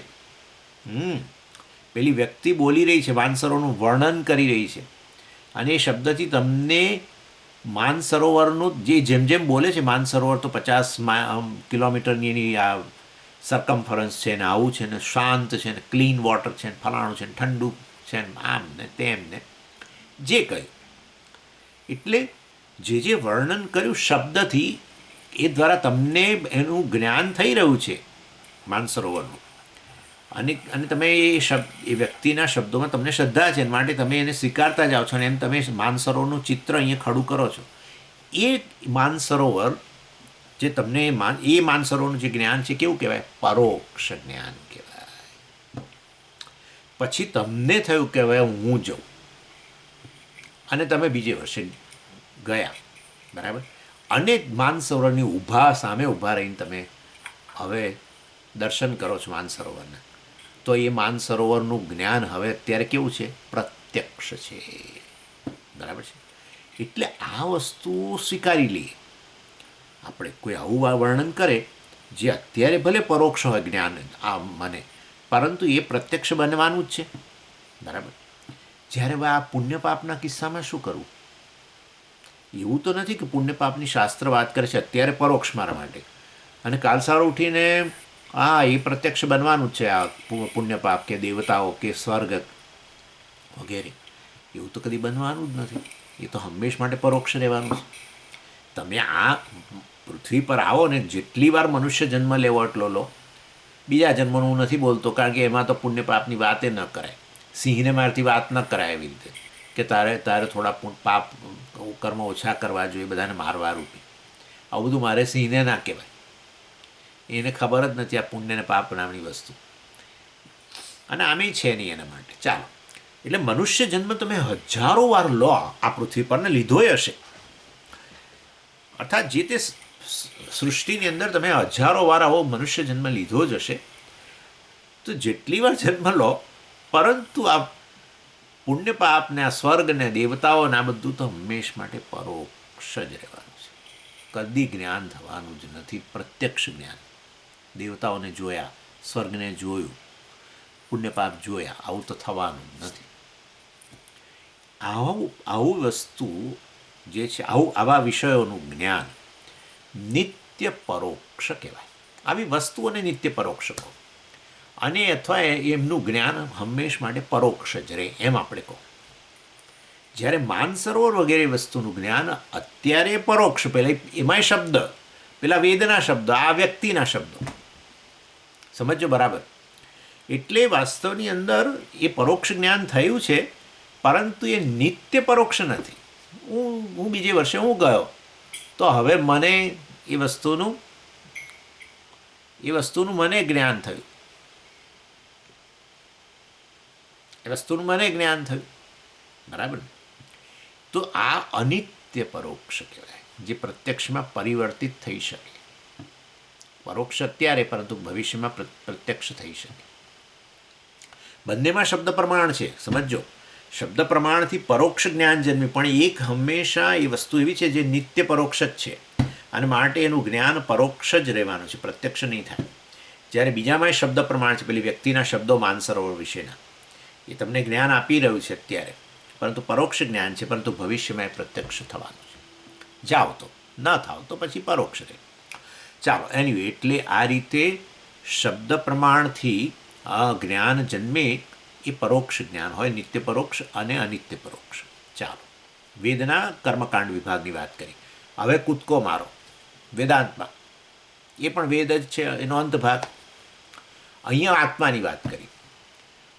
પેલી વ્યક્તિ બોલી રહી છે, માનસરોવરનું વર્ણન કરી રહી છે, અને એ શબ્દથી તમને માનસરોવરનું જે જેમ જેમ બોલે છે, માનસરોવર તો 50 કિલોમીટરની એની આ સરકમફરન્સ છે ને, આવું છે ને, શાંત છે ને, ક્લીન વોટર છે ને, ફલાણું છે ને, ઠંડુ છે ને, આમ ને તેમ ને, જે કહ્યું. એટલે જે વર્ણન કર્યું શબ્દથી, એ દ્વારા તમને એનું જ્ઞાન થઈ રહ્યું છે માનસરોવરનું. અને તમે એ વ્યક્તિના શબ્દોમાં તમને શ્રદ્ધા છે, માટે તમે એને સ્વીકારતા જાઓ છો. અને એમ તમે માનસરોવરનું ચિત્ર અહીંયા ખડું કરો છો. એ માનસરોવર જે તમને એ માનસરોવરનું જે જ્ઞાન છે, કેવું કહેવાય? પરોક્ષ જ્ઞાન કહેવાય. પછી તમને થયું કે હવે હું જાઉં, અને તમે બીજે વર્ષે ગયા. બરાબર. અને માનસરોવરની સામે ઊભા રહીને તમે હવે દર્શન કરો છો માનસરોવરના. તો એ માનસરોવરનું જ્ઞાન હવે અત્યારે કેવું છે? પ્રત્યક્ષ છે. બરાબર છે. એટલે આ વસ્તુ સ્વીકારી લઈએ આપણે. કોઈ આવું વર્ણન કરે જે અત્યારે ભલે પરોક્ષ હોય જ્ઞાન આ મને, પરંતુ એ પ્રત્યક્ષ બનવાનું જ છે. બરાબર. જ્યારે આ પુણ્ય પાપના કિસ્સામાં શું કરવું? એવું તો નથી કે પુણ્ય પાપની શાસ્ત્ર વાત કરે છે અત્યારે પરોક્ષ મારા માટે, અને કાલ સારો ઉઠીને એ પ્રત્યક્ષ બનવાનું જ છે, આ પુણ્ય પાપ કે દેવતાઓ કે સ્વર્ગ વગેરે. એવું તો કદી બનવાનું જ નથી. એ તો હંમેશ માટે પરોક્ષ રહેવાનું છે. તમે આ પૃથ્વી પર આવો ને, જેટલી વાર મનુષ્ય જન્મ લેવો એટલો લો. બીજા જન્મનું હું નથી બોલતો, કારણ કે એમાં તો પુણ્ય પાપની વાતે ન કરાય. સિંહને મારથી વાત ન કરાય એવી રીતે કે તારે થોડા પાપ કર્મ ઓછા કરવા જોઈએ, બધાને મારવા રૂપી. આવું બધું મારે સિંહને ના કહેવાય. એને ખબર જ નથી આ પુણ્ય ને પાપ નામની વસ્તુ, અને આમે છે નહીં એના માટે. ચાલો, એટલે મનુષ્ય જન્મ તમે હજારો વાર લો આ પૃથ્વી પર ને લીધોય હશે, અર્થાત જે તે સૃષ્ટિની અંદર તમે હજારો વાર આવો મનુષ્ય જન્મ લીધો જ હશે. તો જેટલી વાર જન્મ લો, પરંતુ આ પુણ્ય પાપ ને આ સ્વર્ગ ને દેવતાઓ ને આ બધું તો હંમેશ માટે પરોક્ષ જ રહેવાનું છે. કદી જ્ઞાન થવાનું જ નથી, પ્રત્યક્ષ જ્ઞાન. દેવતાઓને જોયા, સ્વર્ગને જોયું, પુણ્ય પાપ જોયા, આવું તો થવાનું જ નથી. આવું વસ્તુ જે છે, આવા વિષયોનું જ્ઞાન નિત્ય પરોક્ષ કહેવાય. આવી વસ્તુઓને નિત્ય પરોક્ષ કહો, અને અથવા એમનું જ્ઞાન હંમેશ માટે પરોક્ષ જ રહે એમ આપણે કહો. જ્યારે માનસરોવર વગેરે વસ્તુનું જ્ઞાન અત્યારે પરોક્ષ, પહેલાં એમાંય શબ્દ, પેલા વેદના શબ્દ, આ વ્યક્તિના શબ્દો, સમજો બરાબર. એટલે વાસ્તવની અંદર એ પરોક્ષ જ્ઞાન થયું છે, પરંતુ એ નિત્ય પરોક્ષ નથી. હું બીજે વર્ષે હું ગયો તો હવે મને એ વસ્તુનું મને જ્ઞાન થયું, બરાબર. તો આ અનિત્ય પરોક્ષ કહેવાય, જે પ્રત્યક્ષમાં પરિવર્તિત થઈ શકે. પરોક્ષ અત્યારે, પરંતુ ભવિષ્યમાં પ્રત્યક્ષ થઈ શકે. બંનેમાં શબ્દ પ્રમાણ છે, સમજો. શબ્દ પ્રમાણથી પરોક્ષ જ્ઞાન જન્મે, પણ એક હંમેશા એ વસ્તુ એવી છે જે નિત્ય પરોક્ષ જ છે, અને માટે એનું જ્ઞાન પરોક્ષ જ રહેવાનું છે, પ્રત્યક્ષ નહીં થાય. જ્યારે બીજામાં શબ્દ પ્રમાણ છે, પેલી વ્યક્તિના શબ્દો માનસરોવર વિશેના, એ તમને જ્ઞાન આપી રહ્યું છે અત્યારે, પરંતુ પરોક્ષ જ્ઞાન છે, પરંતુ ભવિષ્યમાં એ પ્રત્યક્ષ થવાનું છે. જાઓ તો, ન થાવ તો પછી પરોક્ષ રહે. ચાલો, એનીવે, એટલે આ રીતે શબ્દ પ્રમાણથી જ્ઞાન જન્મે એ પરોક્ષ જ્ઞાન હોય, નિત્ય પરોક્ષ અને અનિત્ય પરોક્ષ. ચાલો, વેદના કર્મકાંડ વિભાગની વાત કરી. હવે કૂદકો મારો વેદાંતમાં, એ પણ વેદ જ છે, એનો અંત ભાગ. અહીંયા આત્માની વાત કરી,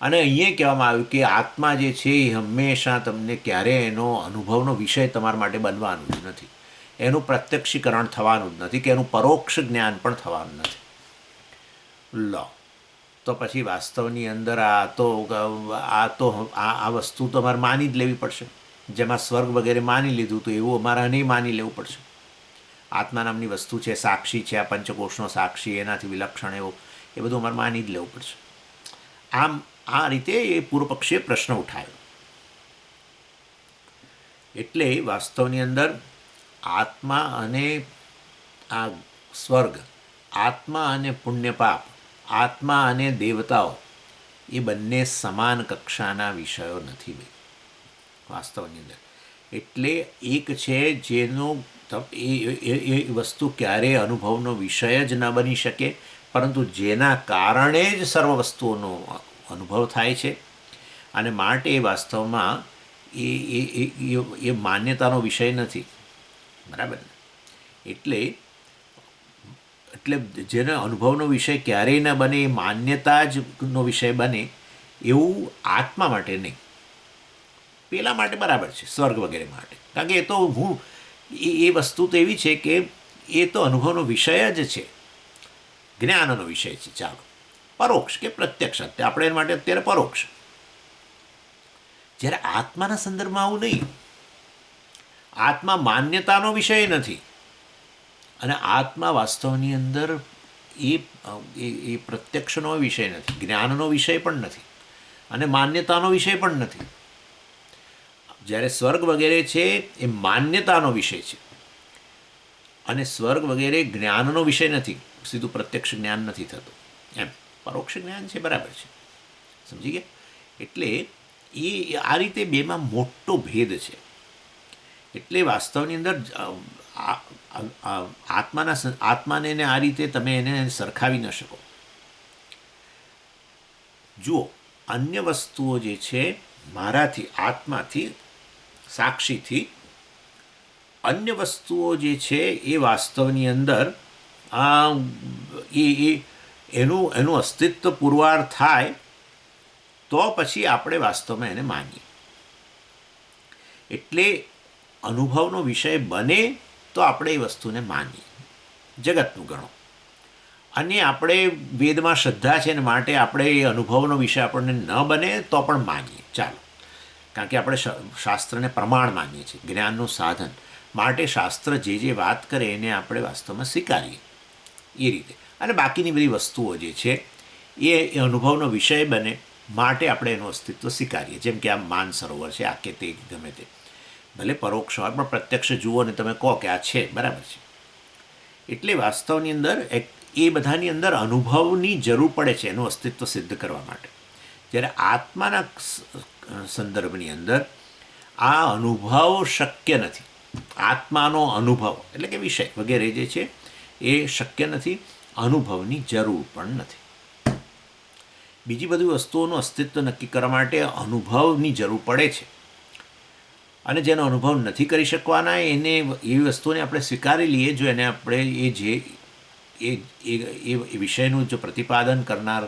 અને અહીંયા કહેવામાં આવ્યું કે આત્મા જે છે એ હંમેશા તમને ક્યારેય એનો અનુભવનો વિષય તમારા માટે બનવાનું જ નથી, એનું પ્રત્યક્ષીકરણ થવાનું જ નથી, કે એનું પરોક્ષ જ્ઞાન પણ થવાનું નથી. લો, તો પછી વાસ્તવની અંદર આ વસ્તુ તો અમારે માની જ લેવી પડશે. જેમાં સ્વર્ગ વગેરે માની લીધું, તો એવું અમારે નહીં માની લેવું પડશે. આત્મા નામની વસ્તુ છે, સાક્ષી છે, આ પંચકોશનો સાક્ષી, એનાથી વિલક્ષણ એવો, એ બધું અમારે માની જ લેવું પડશે. આમ આ રીતે એ પૂર્વ પક્ષીએ પ્રશ્ન ઉઠાવ્યો. એટલે વાસ્તવની અંદર આત્મા અને આ સ્વર્ગ, આત્મા અને પુણ્ય પાપ, આત્મા અને દેવતાઓ, એ બંને સમાન કક્ષાના વિષયો નથી વાસ્તવની અંદર. એટલે એક છે જેનો એ વસ્તુ ક્યારેય અનુભવનો વિષય જ ન બની શકે, પરંતુ જેના કારણે જ સર્વ વસ્તુઓનો અનુભવ થાય છે, અને માટે એ વાસ્તવમાં એ માન્યતાનો વિષય નથી, બરાબર. એટલે જેને અનુભવનો વિષય ક્યારેય ન બને, એ માન્યતા જનો વિષય બને, એવું આત્મા માટે નહીં. પેલા માટે બરાબર છે, સ્વર્ગ વગેરે માટે, કારણ કે એ તો એ વસ્તુ તો એવી છે કે એ તો અનુભવનો વિષય જ છે, જ્ઞાનનો વિષય છે. ચાલો, પરોક્ષ કે પ્રત્યક્ષ, આપણે એના માટે અત્યારે પરોક્ષ. જ્યારે આત્માના સંદર્ભમાં આવું નહીં. આત્મા માન્યતાનો વિષય નથી, અને આત્મા વાસ્તવની અંદર એ પ્રત્યક્ષનો વિષય નથી, જ્ઞાનનો વિષય પણ નથી, અને માન્યતાનો વિષય પણ નથી. જ્યારે સ્વર્ગ વગેરે છે એ માન્યતાનો વિષય છે, અને સ્વર્ગ વગેરે જ્ઞાનનો વિષય નથી, સીધું પ્રત્યક્ષ જ્ઞાન નથી થતું. એમ પરોક્ષ જ્ઞાન છે, બરાબર છે, સમજી ગયા. એટલે એ આ રીતે બેમાં મોટો ભેદ છે. એટલે વાસ્તવની અંદર આત્માને આ રીતે તમે એને સરખાવી ન શકો. જુઓ, અન્ય વસ્તુઓ જે છે મારાથી, આત્માથી, સાક્ષીથી, અન્ય વસ્તુઓ જે છે એ વાસ્તવની અંદર એનું અસ્તિત્વ પુરવાર થાય તો પછી આપણે વાસ્તવમાં એને માનીએ. એટલે અનુભવનો વિષય બને તો આપણે એ વસ્તુને માનીએ, જગતનું ગણો. અને આપણે વેદમાં શ્રદ્ધા છે ને માટે આપણે એ અનુભવનો વિષય આપણને ન બને તો પણ માનીએ. ચાલો, કારણ કે આપણે શાસ્ત્રને પ્રમાણ માનીએ છીએ, જ્ઞાનનું સાધન. માટે શાસ્ત્ર જે વાત કરે એને આપણે વાસ્તવમાં સ્વીકારીએ એ રીતે. અને બાકીની બધી વસ્તુઓ જે છે એ અનુભવનો વિષય બને માટે આપણે એનું અસ્તિત્વ સ્વીકારીએ. જેમ કે આ માન સરોવર છે, આ કે તે ગમે તે, ભલે પરોક્ષ હોય પણ પ્રત્યક્ષ જુઓ ને તમે કહો કે આ છે, બરાબર છે. એટલે વાસ્તવની અંદર એ બધાની અંદર અનુભવની જરૂર પડે છે એનું અસ્તિત્વ સિદ્ધ કરવા માટે. જ્યારે આત્માના સંદર્ભની અંદર આ અનુભવ શક્ય નથી. આત્માનો અનુભવ એટલે કે વિષય વગેરે જે છે એ શક્ય નથી, અનુભવની જરૂર પણ નથી. બીજી બધી વસ્તુઓનું અસ્તિત્વ નક્કી કરવા માટે અનુભવની જરૂર પડે છે, અને જેનો અનુભવ નથી કરી શકવાના એને એવી વસ્તુઓને આપણે સ્વીકારી લઈએ જો એને આપણે એ વિષયનું જો પ્રતિપાદન કરનાર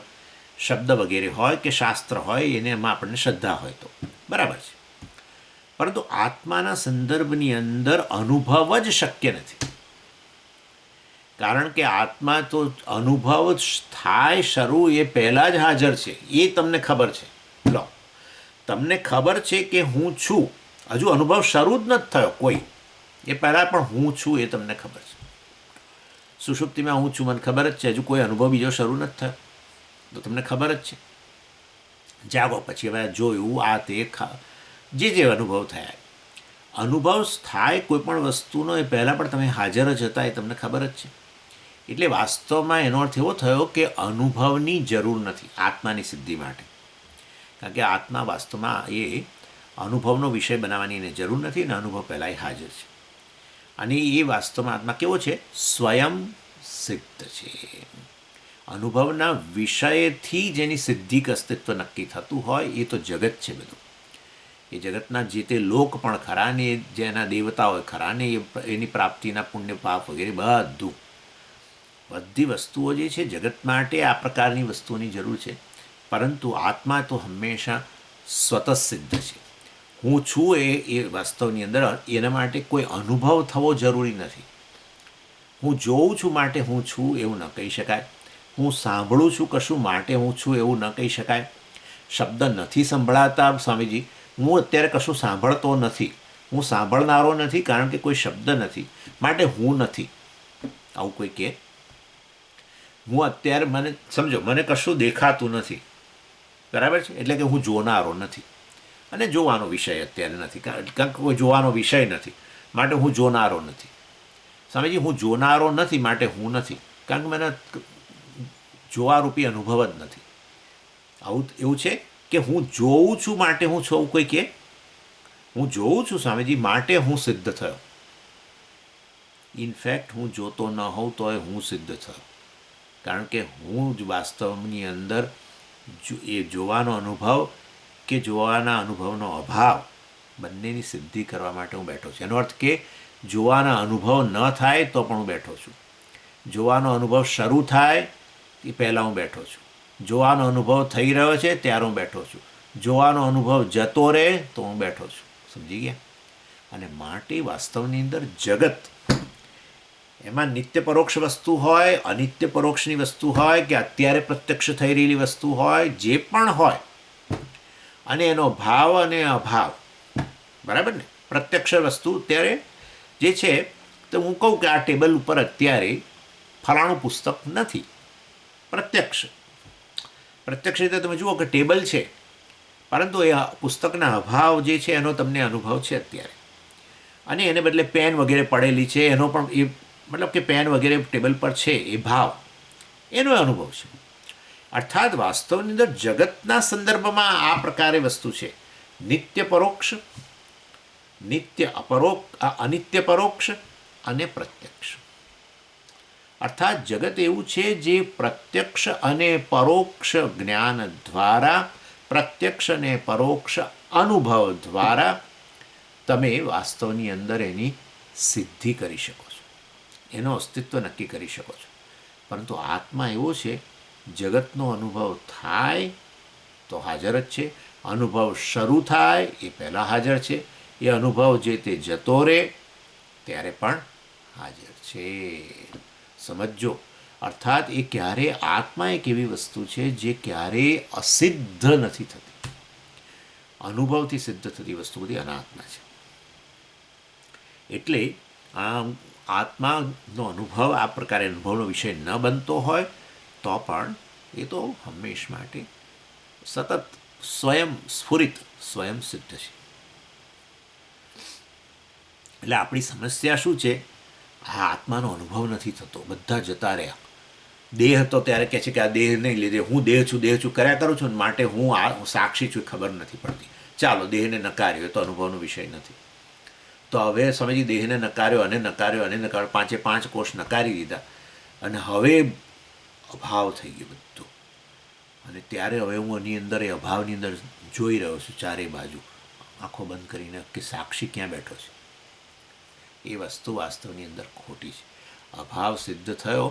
શબ્દ વગેરે હોય કે શાસ્ત્ર હોય એને એમાં આપણને શ્રદ્ધા હોય તો બરાબર છે. પરંતુ આત્માના સંદર્ભની અંદર અનુભવ જ શક્ય નથી, કારણ કે આત્મા તો અનુભવ થાય શરૂ એ પહેલાં જ હાજર છે. એ તમને ખબર છે, લો તમને ખબર છે કે હું છું, હજુ અનુભવ શરૂ જ નથી થયો કોઈ, એ પહેલાં પણ હું છું એ તમને ખબર છે. સુષુપ્તિમાં હું છું મને ખબર જ છે, હજુ કોઈ અનુભવ બીજો શરૂ નથી થયો તો તમને ખબર જ છે. જાગો પછી હવે જોયું આ તે જે અનુભવ થયા, અનુભવ થાય કોઈ પણ વસ્તુનો એ પહેલાં પણ તમે હાજર જ હતા એ તમને ખબર જ છે. એટલે વાસ્તવમાં એનો અર્થ એવો થયો કે અનુભવની જરૂર નથી આત્માની સિદ્ધિ માટે, કારણ કે આત્મા વાસ્તવમાં એ અનુભવનો વિષય બનાવવાની એને જરૂર નથી અને અનુભવ પહેલાં હાજર છે. અને એ વાસ્તવમાં આત્મા કેવો છે? સ્વયં સિદ્ધ છે. અનુભવના વિષયથી જેની સિદ્ધિ કે અસ્તિત્વ નક્કી થતું હોય એ તો જગત છે બધું. એ જગતના જે તે લોક પણ ખરા ને જેના દેવતાઓ ખરા ને એની પ્રાપ્તિના પુણ્ય પાપ વગેરે બધી વસ્તુઓ જે છે જગત માટે આ પ્રકારની વસ્તુઓની જરૂર છે. પરંતુ આત્મા તો હંમેશા સ્વતઃસિદ્ધ છે. હું છું એ વાસ્તવની અંદર એના માટે કોઈ અનુભવ થવો જરૂરી નથી. હું જોઉં છું માટે હું છું એવું ન કહી શકાય. હું સાંભળું છું કશું માટે હું છું એવું ન કહી શકાય. શબ્દ નથી સંભળાતા સ્વામીજી, હું અત્યારે કશું સાંભળતો નથી, હું સાંભળનારો નથી કારણ કે કોઈ શબ્દ નથી માટે હું નથી, આવું કોઈ કહે? હું અત્યારે મને સમજો મને કશું દેખાતું નથી, બરાબર છે, એટલે કે હું જોનારો નથી અને જોવાનો વિષય અત્યારે નથી, કારણ કે કોઈ જોવાનો વિષય નથી માટે હું જોનારો નથી. સ્વામીજી હું જોનારો નથી માટે હું નથી, કારણ કે મને જોવારૂપી અનુભવ જ નથી. આવું એવું છે કે હું જોઉં છું માટે હું છું કોઈ કે? હું જોઉં છું સ્વામીજી માટે હું સિદ્ધ થયો. ઇનફેક્ટ હું જોતો ન હોઉં તો હું સિદ્ધ થયો, કારણ કે હું જ વાસ્તવની અંદર એ જોવાનો અનુભવ કે જોવાના અનુભવનો અભાવ બંનેની સિદ્ધિ કરવા માટે હું બેઠો છું. એનો અર્થ કે જોવાના અનુભવ ન થાય તો પણ હું બેઠો છું, જોવાનો અનુભવ શરૂ થાય એ પહેલાં હું બેઠો છું, જોવાનો અનુભવ થઈ રહ્યો છે ત્યારે હું બેઠો છું, જોવાનો અનુભવ જતો રહે તો હું બેઠો છું. સમજી ગયા? અને માટે વાસ્તવની અંદર જગત એમાં નિત્ય પરોક્ષ વસ્તુ હોય, અનિત્ય પરોક્ષની વસ્તુ હોય કે અત્યારે પ્રત્યક્ષ થઈ રહેલી વસ્તુ હોય, જે પણ હોય, અને એનો ભાવ અને અભાવ, બરાબર ને? પ્રત્યક્ષ વસ્તુ અત્યારે જે છે તો હું કહું કે આ ટેબલ ઉપર અત્યારે ફલાણું પુસ્તક નથી, પ્રત્યક્ષ રીતે તમે જુઓ કે ટેબલ છે, પરંતુ એ પુસ્તકના અભાવ જે છે એનો તમને અનુભવ છે અત્યારે. અને એને બદલે પેન વગેરે પડેલી છે એનો પણ એ મતલબ કે પેન વગેરે ટેબલ પર છે એ ભાવ, એનો અનુભવ છે. અર્થાત વાસ્તવની અંદર જગતના સંદર્ભમાં આ પ્રકારે વસ્તુ છે. નિત્ય પરોક્ષ, અનિત્ય પરોક્ષ અને પ્રત્યક્ષ. અર્થાત જગત એવું છે જે પ્રત્યક્ષ અને પરોક્ષ જ્ઞાન દ્વારા, પ્રત્યક્ષ અને પરોક્ષ અનુભવ દ્વારા તમે વાસ્તવની અંદર એની સિદ્ધિ કરી શકો છો, એનો અસ્તિત્વ નક્કી કરી શકો છો. પરંતુ આત્મા એવો છે, જગતનો અનુભવ થાય તો હાજર જ છે, અનુભવ શરૂ થાય એ પહેલાં હાજર છે, એ અનુભવ જે તે જતો રહે ત્યારે પણ હાજર છે. સમજો? અર્થાત એ આત્મા એક એવી વસ્તુ છે જે ક્યારેય અસિદ્ધ નથી થતી. અનુભવથી સિદ્ધ થતી વસ્તુ બધી અનાત્મા છે. એટલે આ આત્માનો અનુભવ આ પ્રકારે અનુભવનો વિષય ન બનતો હોય તો પણ એ તો હંમેશ માટે સતત સ્વયં સ્ફુરિત સ્વયં સિદ્ધ છે. એટલે આપણી સમસ્યા શું છે? આ આત્માનો અનુભવ નથી થતો, બધા જતા રહ્યા. દેહ હતો ત્યારે કહે છે કે આ દેહને લીધે હું દેહ છું કર્યા કરું છું, માટે હું આ સાક્ષી છું, ખબર નથી પડતી. ચાલો દેહને નકાર્યો, એ તો અનુભવનો વિષય નથી. તો હવે સ્વામીજી દેહને નકાર્યો અને નકાર્યો અને નકાર્યો, 5 કોષ નકારી દીધા, અને હવે અભાવ થઈ ગયો બધો. અને ત્યારે હવે હું એની અંદર એ અભાવની અંદર જોઈ રહ્યો છું ચારે બાજુ આંખો બંધ કરીને કે સાક્ષી ક્યાં બેઠો છે. એ વસ્તુ વાસ્તવની અંદર ખોટી છે. અભાવ સિદ્ધ થયો,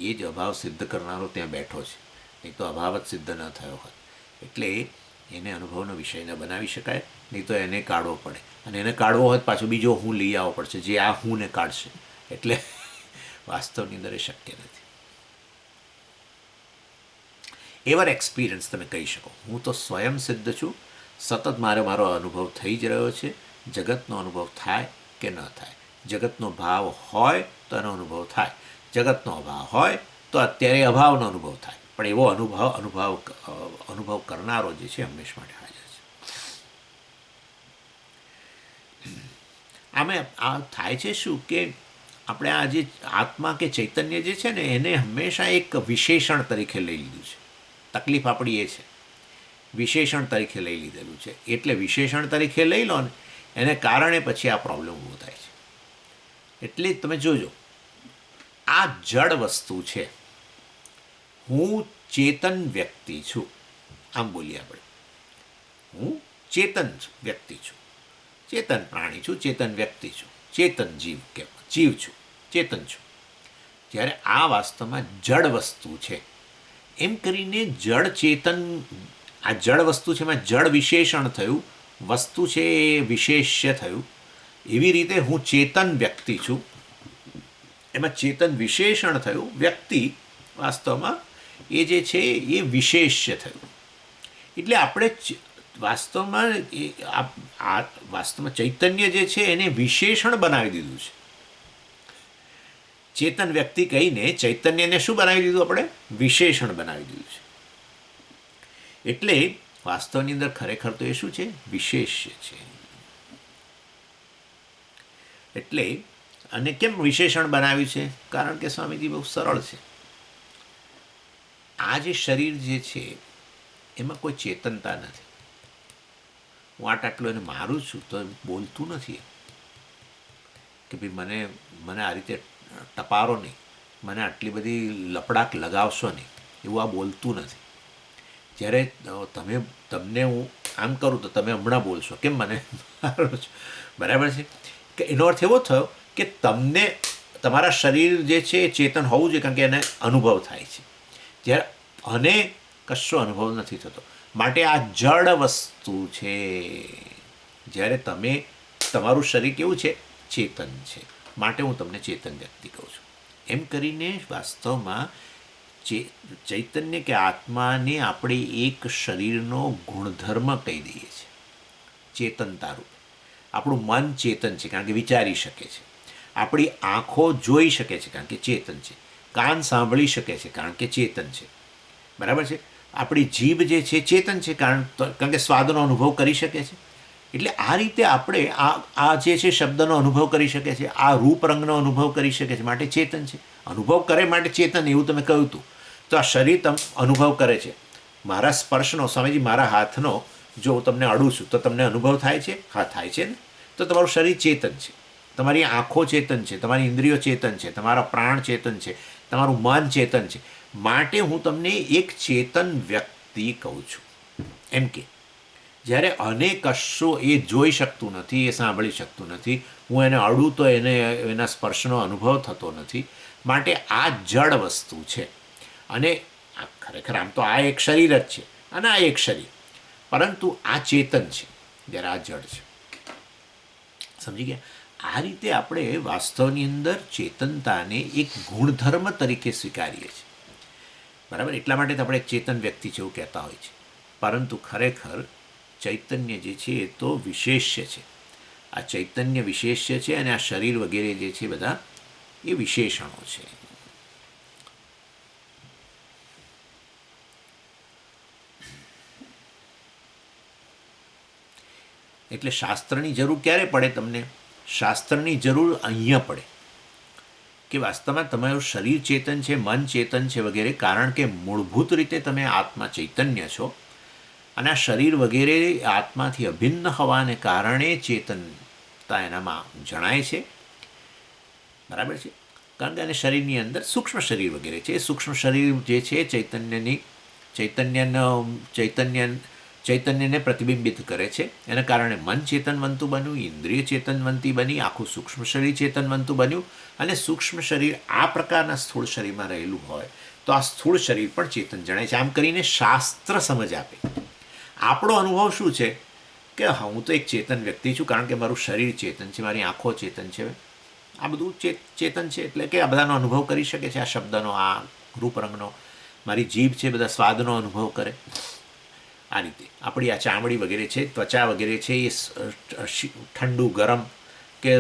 એ જ અભાવ સિદ્ધ કરનારો ત્યાં બેઠો છે, નહીં તો અભાવ જ સિદ્ધ ન થયો હોત. એટલે એને અનુભવનો વિષય ન બનાવી શકાય, નહીં તો એને કાઢવો પડે. અને એને કાઢવો હોય પાછો બીજો હું લઈ આવવો પડશે, જે આ હુંને કાઢશે. એટલે વાસ્તવની અંદર એ શક્ય નથી. એવર એક્સપિરિયન્સ તમે કહી શકો, હું તો સ્વયં સિદ્ધ છું, સતત મારો અનુભવ થઈ જ રહ્યો છે. જગતનો અનુભવ થાય કે ન થાય, જગતનો ભાવ હોય તો એનો અનુભવ થાય, જગતનો અભાવ હોય તો અત્યારે અભાવનો અનુભવ થાય. પણ એવો અનુભવ કરનારો જે છે હંમેશ માટે હાજર છે. આમે આ થાય છે શું કે આપણે આ જે આત્મા કે ચૈતન્ય જે છે ને એને હંમેશા એક વિશેષણ તરીકે લઈ લીધું છે. તકલીફ આપણી એ છે, વિશેષણ તરીકે લઈ લીધેલું છે. એટલે વિશેષણ તરીકે લઈ લો ને એને કારણે પછી આ પ્રોબ્લેમ ઊભો થાય છે. એટલે તમે જોજો, આ જડ વસ્તુ છે, હું ચેતન વ્યક્તિ છું, આમ બોલીએ આપણે. હું ચેતન વ્યક્તિ છું, ચેતન પ્રાણી છું, ચેતન વ્યક્તિ છું, ચેતન જીવ છું, ચેતન છું. જ્યારે આ વાસ્તવમાં જડ વસ્તુ છે એમ કરીને જડ ચેતન, આ જડ વસ્તુ છે એમાં જડ વિશેષણ થયું, વસ્તુ છે એ વિશેષ્ય થયું. એવી રીતે હું ચેતન વ્યક્તિ છું, એમાં ચેતન વિશેષણ થયું, વ્યક્તિ વાસ્તવમાં એ જે છે એ વિશેષ્ય થયું. એટલે આપણે વાસ્તવમાં ચૈતન્ય જે છે એને વિશેષણ બનાવી દીધું છે. ચેતન વ્યક્તિ કહીને ચૈતન્યને શું બનાવી દીધું? આપણે વિશેષણ બનાવી દીધું છે. એટલે વાસ્તવની અંદર ખરેખર તો એ શું છે? વિશેષ્ય છે. એટલે અને કેમ વિશેષણ બનાવ્યું છે? કારણ કે સ્વામીજી બહુ સરળ છે. આ જે શરીર જે છે એમાં કોઈ ચેતનતા નથી. હું આટલું એને મારું છું તો બોલતું નથી કે ભાઈ મને આ રીતે ટપારો નહીં, મને આટલી બધી લપડાક લગાવશો નહીં, એવું આ બોલતું નથી. જ્યારે તમને હું આમ કરું તો તમે હમણાં બોલશો, કેમ મને મારો છો? બરાબર છે કે એનો અર્થ એવો થયો કે તમને તમારા શરીર જે છે એ ચેતન હોવું જોઈએ, કારણ કે એને અનુભવ થાય છે. જ્યારે અને કશો અનુભવ નથી થતો, માટે આ જડ વસ્તુ છે. જ્યારે તમારું શરીર કેવું છે? ચેતન છે, માટે હું તમને ચેતન વ્યક્તિ કહું છું. એમ કરીને વાસ્તવમાં ચૈતન્ય કે આત્માને આપણે એક શરીરનો ગુણધર્મ કહી દઈએ છીએ, ચેતનતા રૂપ. આપણું મન ચેતન છે કારણ કે વિચારી શકે છે, આપણી આંખો જોઈ શકે છે કારણ કે ચેતન છે, કાન સાંભળી શકે છે કારણ કે ચેતન છે. બરાબર છે. આપણી જીભ જે છે ચેતન છે કારણ કે સ્વાદનો અનુભવ કરી શકે છે. એટલે આ રીતે આપણે આ જે છે શબ્દનો અનુભવ કરી શકે છે, આ રૂપ રંગનો અનુભવ કરી શકે છે, માટે ચેતન છે. અનુભવ કરે માટે ચેતન, એવું તમે કહ્યું હતું. તો આ શરીર અનુભવ કરે છે. મારા સ્પર્શનો, સ્વામીજી મારા હાથનો જો હું તમને અડું છું તો તમને અનુભવ થાય છે? હા, થાય છે ને. તો તમારું શરીર ચેતન છે, તમારી આંખો ચેતન છે, તમારી ઇન્દ્રિયો ચેતન છે, તમારા પ્રાણ ચેતન છે, તમારું મન ચેતન છે. માટે હું તમને એક ચેતન વ્યક્તિ કહું છું. એમ કે જ્યારે કશું એ જોઈ શકતું નથી, એ સાંભળી શકતું નથી, હું એને અડું તો એના સ્પર્શનો અનુભવ થતો નથી. માટે આ જડ વસ્તુ છે. અને ખરેખર આમ તો આ એક શરીર જ છે અને આ એક શરીર, પરંતુ આ ચેતન છે જ્યારે આ જડ છે. સમજી ગયા? આ રીતે આપણે વાસ્તવની અંદર ચેતનતાને એક ગુણધર્મ તરીકે સ્વીકારીએ છીએ. બરાબર? એટલા માટે આપણે ચેતન વ્યક્તિ છે એવું કહેતા હોય છે. પરંતુ ખરેખર ચૈતન્ય જે છે એ તો વિશેષ્ય છે. આ ચૈતન્ય વિશેષ્ય છે અને આ શરીર વગેરે જે છે બધા એ વિશેષણો છે. એટલે શાસ્ત્રની જરૂર ક્યારે પડે તમને? શાસ્ત્રની જરૂર અહીંયા પડે કે વાસ્તવમાં તમારું શરીર ચેતન છે, મન ચેતન છે વગેરે, કારણ કે મૂળભૂત રીતે તમે આત્મા ચૈતન્ય છો અને આ શરીર વગેરે આત્માથી અભિન્ન હોવાને કારણે ચેતનતા એનામાં જણાય છે. બરાબર છે? કારણ કે અને શરીરની અંદર સૂક્ષ્મ શરીર વગેરે છે. સૂક્ષ્મ શરીર જે છે ચૈતન્યને પ્રતિબિંબિત કરે છે. એના કારણે મન ચેતનવંતું બન્યું, ઇન્દ્રિય ચેતનવંતી બની, આખું સૂક્ષ્મ શરીર ચેતનવંતું બન્યું. અને સૂક્ષ્મ શરીર આ પ્રકારના સ્થૂળ શરીરમાં રહેલું હોય તો આ સ્થૂળ શરીર પણ ચેતન જણાય છે. આમ કરીને શાસ્ત્ર સમજ આપે. આપણો અનુભવ શું છે કે હું તો એક ચેતન વ્યક્તિ છું, કારણ કે મારું શરીર ચેતન છે, મારી આંખો ચેતન છે, આ બધું ચેતન છે, એટલે કે આ બધાનો અનુભવ કરી શકે છે, આ શબ્દનો, આ રૂપરંગનો. મારી જીભ છે, બધા સ્વાદનો અનુભવ કરે. આ રીતે આપણી આ ચામડી વગેરે છે, ત્વચા વગેરે છે, એ ઠંડુ ગરમ કે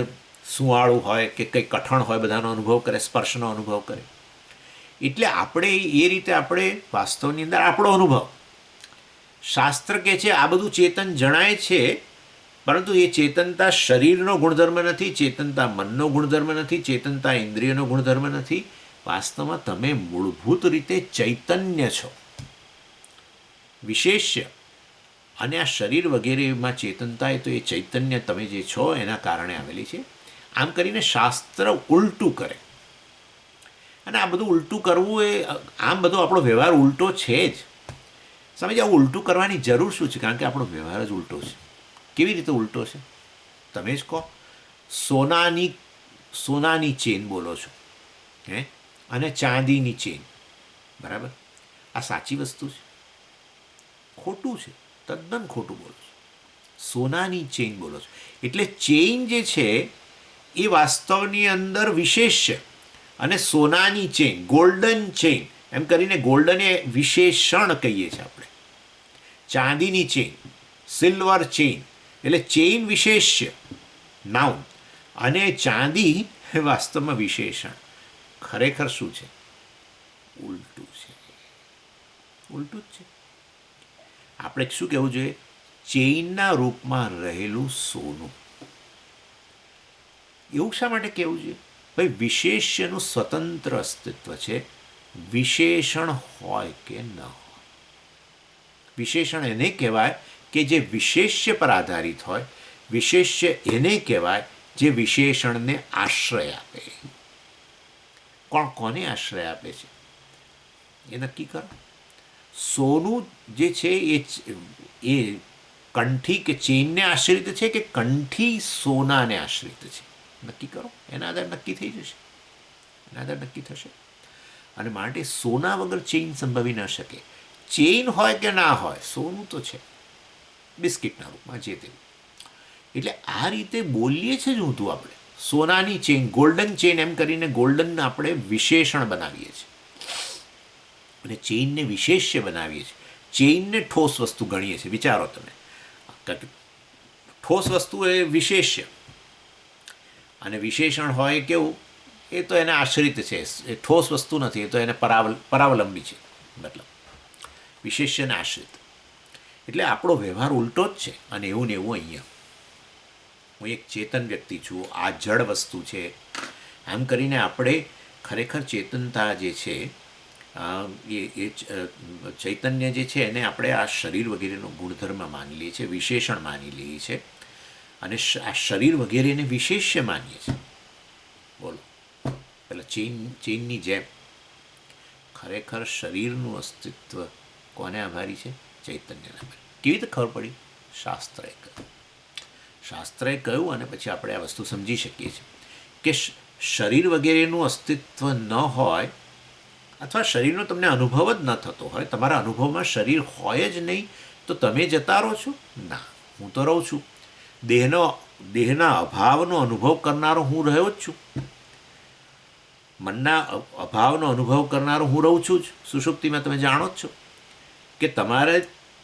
સુંવાળું હોય કે કંઈ કઠણ હોય બધાનો અનુભવ કરે, સ્પર્શનો અનુભવ કરે. એટલે આપણે એ રીતે આપણે વાસ્તવની અંદર આપણો અનુભવ. શાસ્ત્ર કહે છે આ બધું ચેતન જણાય છે, પરંતુ એ ચેતનતા શરીરનો ગુણધર્મ નથી, ચેતનતા મનનો ગુણધર્મ નથી, ચેતનતા ઇન્દ્રિયનો ગુણધર્મ નથી. વાસ્તવમાં તમે મૂળભૂત રીતે ચૈતન્ય છો, વિશેષ્ય. અને આ શરીર વગેરેમાં ચેતનતા એ તો એ ચૈતન્ય તમે જે છો એના કારણે આવેલી છે. આમ કરીને શાસ્ત્ર ઉલટું કરે. અને આ બધું ઉલટું કરવું એ આમ બધો આપણો વ્યવહાર ઉલટો છે જ. સમજ, આવું ઉલટું કરવાની જરૂર શું છે? કારણ કે આપણો વ્યવહાર જ ઉલટો છે. કેવી રીતે ઉલટો છે તમે જ કહો. સોનાની ચેન બોલો છો, હે, અને ચાંદીની ચેન, બરાબર? આ સાચી વસ્તુ છે? ખોટું છે, તદ્દન ખોટું બોલો છો. સોનાની ચેન બોલો છો એટલે ચેન જે છે એ વાસ્તવની અંદર વિશેષ છે. અને સોનાની ચેન, ગોલ્ડન ચેન, એમ કરીને ગોલ્ડન એ વિશેષણ કહીએ છીએ આપણે. ચાંદીની ચેન, સિલ્વર ચેન, એટલે ચેન વિશેષ્ય, નાઉન, અને ચાંદી એ વાસ્તવમાં વિશેષણ. ખરેખર શું છે? ઉલટું છે. ઉલટું જ છે. આપણે શું કહેવું જોઈએ? ચેઇનના રૂપમાં રહેલું સોનું. એવું શા માટે કહેવું જોઈએ? ભાઈ, વિશેષ્યનું સ્વતંત્ર અસ્તિત્વ છે, વિશેષણ હોય કે ન હોય. વિશેષણ એને કહેવાય કે જે વિશેષ્ય પર આધારિત હોય. વિશેષ્ય એને કહેવાય જે વિશેષણને આશ્રય આપે. કોને આશ્રય આપે છે એ નક્કી કરો. સોનું જે છે એ કંઠી કે ચેનને આશ્રિત છે કે કંઠી સોનાને આશ્રિત છે? નક્કી કરો. એના આધારે નક્કી થઈ જશે, એના આધારે નક્કી થશે. અને માટે સોના વગર ચેઇન સંભવી ન શકે. ચેઇન હોય કે ના હોય, સોનું તો છે, બિસ્કિટના રૂપમાં, જે તે. એટલે આ રીતે બોલીએ છીએ જ ઊંધું આપણે. સોનાની ચેઇન, ગોલ્ડન ચેઇન, એમ કરીને ગોલ્ડન આપણે વિશેષણ બનાવીએ છીએ અને ચેઇનને વિશેષ્ય બનાવીએ છીએ. ચેઇનને ઠોસ વસ્તુ ગણીએ છીએ. વિચારો તમે, ઠોસ વસ્તુ એ વિશેષ્ય અને વિશેષણ હોય કેવું? એ તો એને આશ્રિત છે, એ ઠોસ વસ્તુ નથી, એ તો એને પરાવલંબી છે, મતલબ વિશેષ્યને આશ્રિત. એટલે આપણો વ્યવહાર ઉલટો જ છે. અને એવું ને એવું અહીંયા હું એક ચેતન વ્યક્તિ છું, આ જડ વસ્તુ છે, આમ કરીને આપણે ખરેખર ચેતનતા જે છે એ ચૈતન્ય જે છે એને આપણે આ શરીર વગેરેનો ગુણધર્મ માની લઈએ છીએ, વિશેષણ માની લઈએ છીએ, અને આ શરીર વગેરેને વિશેષ્ય માનીએ છીએ. બોલો, પેલા ચેનની જેમ ખરેખર શરીરનું અસ્તિત્વ કોને આભારી છે? ચૈતન્યને આભારી. કેવી રીતે ખબર પડી? શાસ્ત્રએ કહ્યું. શાસ્ત્રએ કહ્યું અને પછી આપણે આ વસ્તુ સમજી શકીએ છીએ કે શરીર વગેરેનું અસ્તિત્વ ન હોય અથવા શરીરનો તમને અનુભવ જ ન થતો હોય, તમારા અનુભવમાં શરીર હોય જ નહીં, તો તમે જતા રહો છો? ના, હું તો રહું છું. દેહના અભાવનો અનુભવ કરનારો હું રહ્યો જ છું. મનના અભાવનો અનુભવ કરનારો હું રહું છું જ. સુષુપ્તિમાં તમે જાણો જ છો કે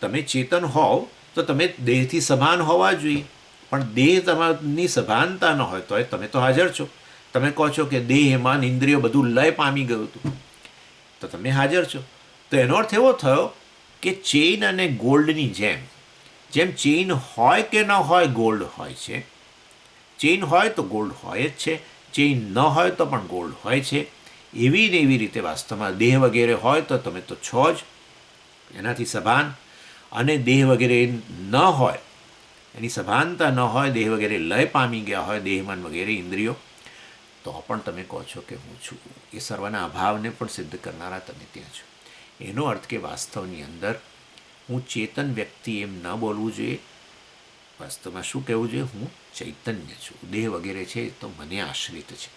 તમે ચેતન હોવ તો તમે દેહથી સભાન હોવા જોઈએ, પણ દેહ તમારી સભાનતા ન હોય તો તમે તો હાજર છો. તમે કહો છો કે દેહ મન ઇન્દ્રિયો બધું લય પામી ગયું હતું, તો તમે હાજર છો. તો એનો અર્થ એવો થયો કે ચેઇન અને ગોલ્ડની જેમ જેમ ચેઇન હોય કે ન હોય ગોલ્ડ હોય છે, ચેઇન હોય તો ગોલ્ડ હોય જ છે, ચેઇન ન હોય તો પણ ગોલ્ડ હોય છે. એવી ને એવી રીતે વાસ્તવમાં દેહ વગેરે હોય તો તમે તો છો જ એનાથી સભાન, અને દેહ વગેરે ન હોય, એની સભાનતા ન હોય, દેહ વગેરે લય પામી ગયા હોય, દેહમન વગેરે ઇન્દ્રિયો, તો પણ તમે કહો છો કે હું છું. એ સર્વના અભાવને પણ સિદ્ધ કરનારા તમે ત્યાં છો. એનો અર્થ કે વાસ્તવની અંદર હું ચેતન વ્યક્તિ એમ ન બોલવું જોઈએ. વાસ્તવમાં શું કહેવું જોઈએ? હું ચૈતન્ય છું. દેહ વગેરે છે તો મને આશ્રિત છે.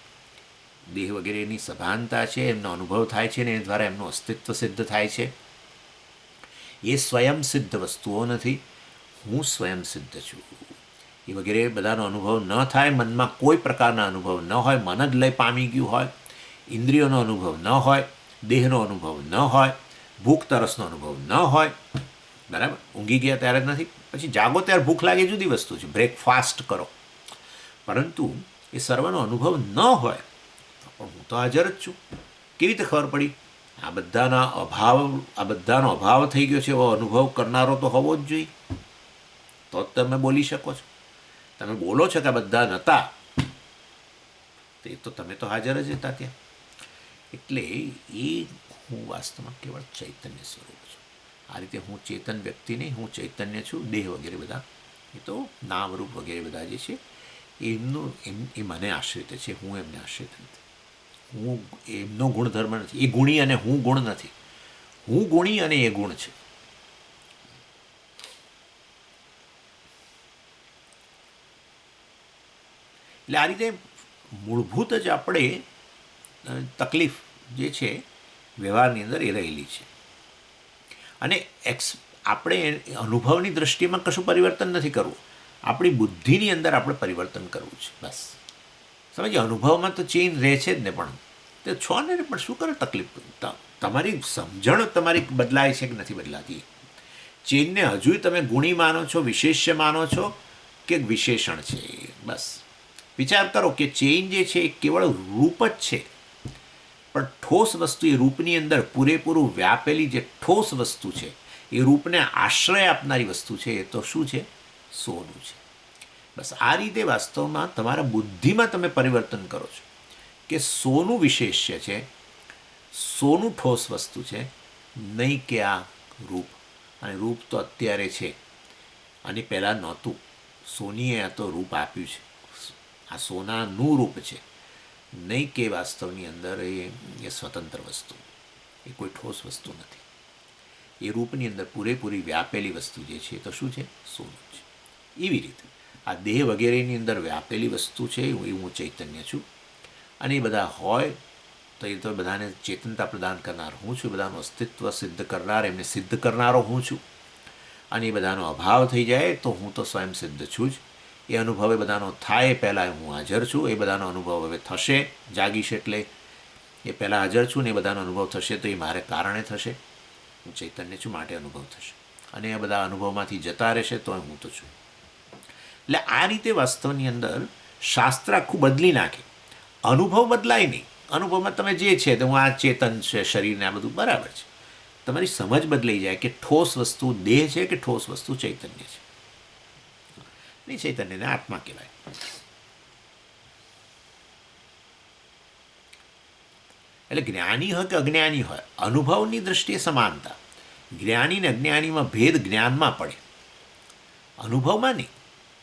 દેહ વગેરેની સભાનતા છે, એમનો અનુભવ થાય છે ને એ દ્વારા એમનું અસ્તિત્વ સિદ્ધ થાય છે. એ સ્વયં સિદ્ધ વસ્તુઓ નથી, હું સ્વયં સિદ્ધ છું. એ વગેરે બધાનો અનુભવ ન થાય, મનમાં કોઈ પ્રકારના અનુભવ ન હોય, મન જ લય પામી ગયું હોય, ઇન્દ્રિયોનો અનુભવ ન હોય, દેહનો અનુભવ ન હોય, ભૂખ તરસનો અનુભવ ન હોય, બરાબર? ઊંઘી ગયા ત્યારે જ નથી, પછી જાગો ત્યારે ભૂખ લાગે જુદી વસ્તુ છે, બ્રેકફાસ્ટ કરો, પરંતુ એ સર્વનો અનુભવ ન હોય તો પણ હું તો હાજર જ છું. કેવી રીતે ખબર પડી? આ બધાનો અભાવ થઈ ગયો છે એવો અનુભવ કરનારો તો હોવો જ જોઈએ, તો જ તમે બોલી શકો છો. તમે બોલો છો કે આ બધા નહોતા, તે તો તમે તો હાજર જ હતા ત્યાં. એટલે એ હું વાસ્તવમાં કેવળ ચૈતન્ય સ્વરૂપ છું. આ રીતે હું ચેતન વ્યક્તિ નહીં, હું ચૈતન્ય છું. દેહ વગેરે બધા એ તો નામરૂપ વગેરે બધા જે છે એ મને આશ્રિત છે, હું એમને આશ્રિત નથી. હું એમનો ગુણધર્મ નથી. એ ગુણી અને હું ગુણ નથી. હું ગુણી અને એ ગુણ છે. એટલે આ રીતે મૂળભૂત જ આપણે તકલીફ જે છે વ્યવહારની અંદર એ રહેલી છે. અને આપણે અનુભવની દૃષ્ટિમાં કશું પરિવર્તન નથી કરવું, આપણી બુદ્ધિની અંદર આપણે પરિવર્તન કરવું છે, બસ. સમજીએ, અનુભવમાં તો ચેન્જ રહે છે જ ને, પણ તે છો ને, પણ શું કરે તકલીફ? તમારી સમજણ તમારી બદલાય છે કે નથી બદલાતી? ચેનને હજુ તમે ગુણી માનો છો, વિશેષ્ય માનો છો કે વિશેષણ છે? બસ વિચાર કરો કે ચેઇન જે છે એ કેવળ રૂપ જ છે, પણ ઠોસ વસ્તુ એ રૂપની અંદર પૂરેપૂરું વ્યાપેલી જે ઠોસ વસ્તુ છે, એ રૂપને આશ્રય આપનારી વસ્તુ છે, એ તો શું છે? સોનું છે. બસ આ રીતે વાસ્તવમાં તમારા બુદ્ધિમાં તમે પરિવર્તન કરો છો કે સોનું વિશેષ્ય છે, સોનું ઠોસ વસ્તુ છે, નહીં કે આ રૂપ. અને રૂપ તો અત્યારે છે, અને પહેલાં નહોતું. સોનીએ આ તો રૂપ આપ્યું છે, આ સોનાનું રૂપ છે, નહીં કે વાસ્તવની અંદર એ સ્વતંત્ર વસ્તુ, એ કોઈ ઠોસ વસ્તુ નથી. એ રૂપની અંદર પૂરેપૂરી વ્યાપેલી વસ્તુ જે છે તો શું છે? સોનું છે. એવી રીતે આ દેહ વગેરેની અંદર વ્યાપેલી વસ્તુ છે એ હું ચૈતન્ય છું. અને એ બધા હોય તો એ તો બધાને ચેતનતા પ્રદાન કરનાર હું છું, બધાનું અસ્તિત્વ સિદ્ધ કરનાર, એમને સિદ્ધ કરનારો હું છું. અને એ બધાનો અભાવ થઈ જાય તો હું તો સ્વયં સિદ્ધ છું જ. એ અનુભવ એ બધાનો થાય એ પહેલાં હું હાજર છું. એ બધાનો અનુભવ હવે થશે, જાગીશ એટલે એ પહેલાં હાજર છું, ને એ બધાનો અનુભવ થશે તો એ મારે કારણે થશે. હું ચૈતન્ય છું માટે અનુભવ થશે, અને એ બધા અનુભવમાંથી જતા રહેશે તો હું તો છું. એટલે આ રીતે વાસ્તવની અંદર શાસ્ત્ર આખું બદલી નાખે. અનુભવ બદલાય નહીં. અનુભવમાં તમે જે છે તો હું આ ચેતન છે, શરીરને આ બધું બરાબર છે. તમારી સમજ બદલાઈ જાય કે ઠોસ વસ્તુ દેહ છે કે ઠોસ વસ્તુ ચૈતન્ય છે. નહીં, ચૈતન્યને આત્મા કહેવાય. એટલે જ્ઞાની હોય કે અજ્ઞાની હોય, અનુભવની દૃષ્ટિએ સમાનતા. જ્ઞાની ને અજ્ઞાનીમાં ભેદ જ્ઞાનમાં પડે, અનુભવમાં નહીં.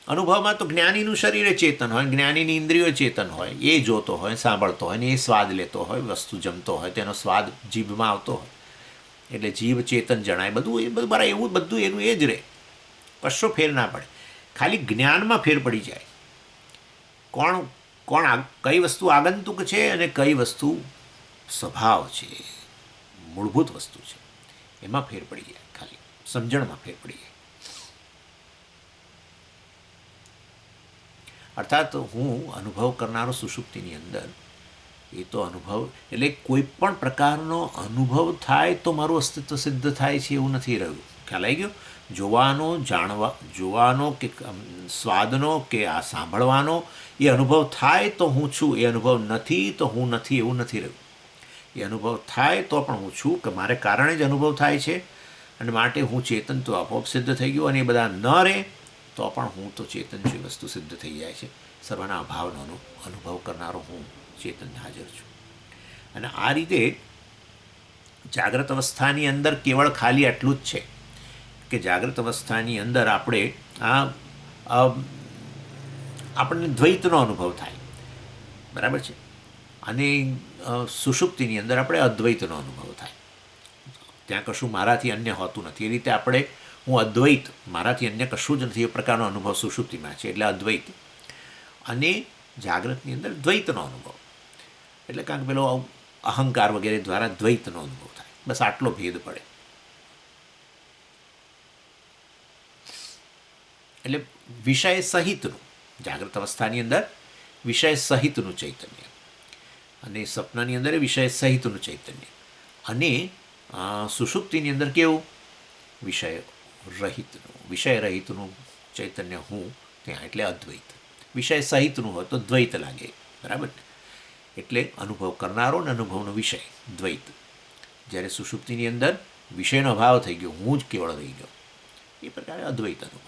અનુભવમાં તો જ્ઞાનીનું શરીર ચેતન હોય, જ્ઞાનીની ઇન્દ્રિયો ચેતન હોય, એ જોતો હોય, સાંભળતો હોય, ને એ સ્વાદ લેતો હોય, વસ્તુ જમતો હોય, તેનો સ્વાદ જીભમાં આવતો હોય, એટલે જીભ ચેતન જણાય. બધું એ બધું બરાબર, એવું બધું એનું એ જ રહે, કશો ફેર ના પડે. ખાલી જ્ઞાનમાં ફેર પડી જાય. કઈ વસ્તુ આગંતુક છે અને કઈ વસ્તુ સ્વભાવ છે, મૂળભૂત વસ્તુ છે, એમાં ફેર પડી જાય. ખાલી સમજણમાં ફેર પડી જાય. અર્થાત હું અનુભવ કરનારો સુષુપ્તિની અંદર, એ તો અનુભવ એટલે કોઈ પણ પ્રકારનો અનુભવ થાય તો મારું અસ્તિત્વ સિદ્ધ થાય છે એવું નથી રહ્યું. ખ્યાલ આવી ગયો? જોવાનો કે સ્વાદનો કે આ સાંભળવાનો એ અનુભવ થાય તો હું છું, એ અનુભવ નથી તો હું નથી, એવું નથી રહ્યું. એ અનુભવ થાય તો પણ હું છું, કે મારે કારણે જ અનુભવ થાય છે અને માટે હું ચેતન તો આપોઆપ સિદ્ધ થઈ ગયું. અને એ બધા ન રહે તો પણ હું તો ચેતન છું, એ વસ્તુ સિદ્ધ થઈ જાય છે. સર્વના અભાવનો અનુભવ કરનારો હું ચેતન હાજર છું. અને આ રીતે જાગ્રત અવસ્થાની અંદર કેવળ ખાલી આટલું જ છે કે જાગ્રત અવસ્થાની અંદર આપણને દ્વૈતનો અનુભવ થાય, બરાબર છે. અને સુષુપ્તિની અંદર આપણે અદ્વૈતનો અનુભવ થાય. ત્યાં કશું મારાથી અન્ય હોતું નથી. એ રીતે હું અદ્વૈત, મારાથી અન્ય કશું જ નથી, એ પ્રકારનો અનુભવ સુષુપ્તિમાં છે, એટલે અદ્વૈત. અને જાગ્રતની અંદર દ્વૈતનો અનુભવ, એટલે કારણ કે પેલો અહંકાર વગેરે દ્વારા દ્વૈતનો અનુભવ થાય. બસ આટલો ભેદ પડે. એટલે વિષય સહિતનું, જાગ્રત અવસ્થાની અંદર વિષય સહિતનું ચૈતન્ય, અને સપનાની અંદર વિષય સહિતનું ચૈતન્ય, અને સુષુપ્તિની અંદર કેવું વિષય રહિતનું ચૈતન્ય હું ત્યાં, એટલે અદ્વૈત. વિષય સહિતનું હોય તો દ્વૈત લાગે, બરાબર. એટલે અનુભવ કરનારો ને અનુભવનો વિષય દ્વૈત. જ્યારે સુષુપ્તિની અંદર વિષયનો અભાવ થઈ ગયો, હું જ કેવળ રહી ગયો, એ પ્રકારે અદ્વૈત અનુભવ.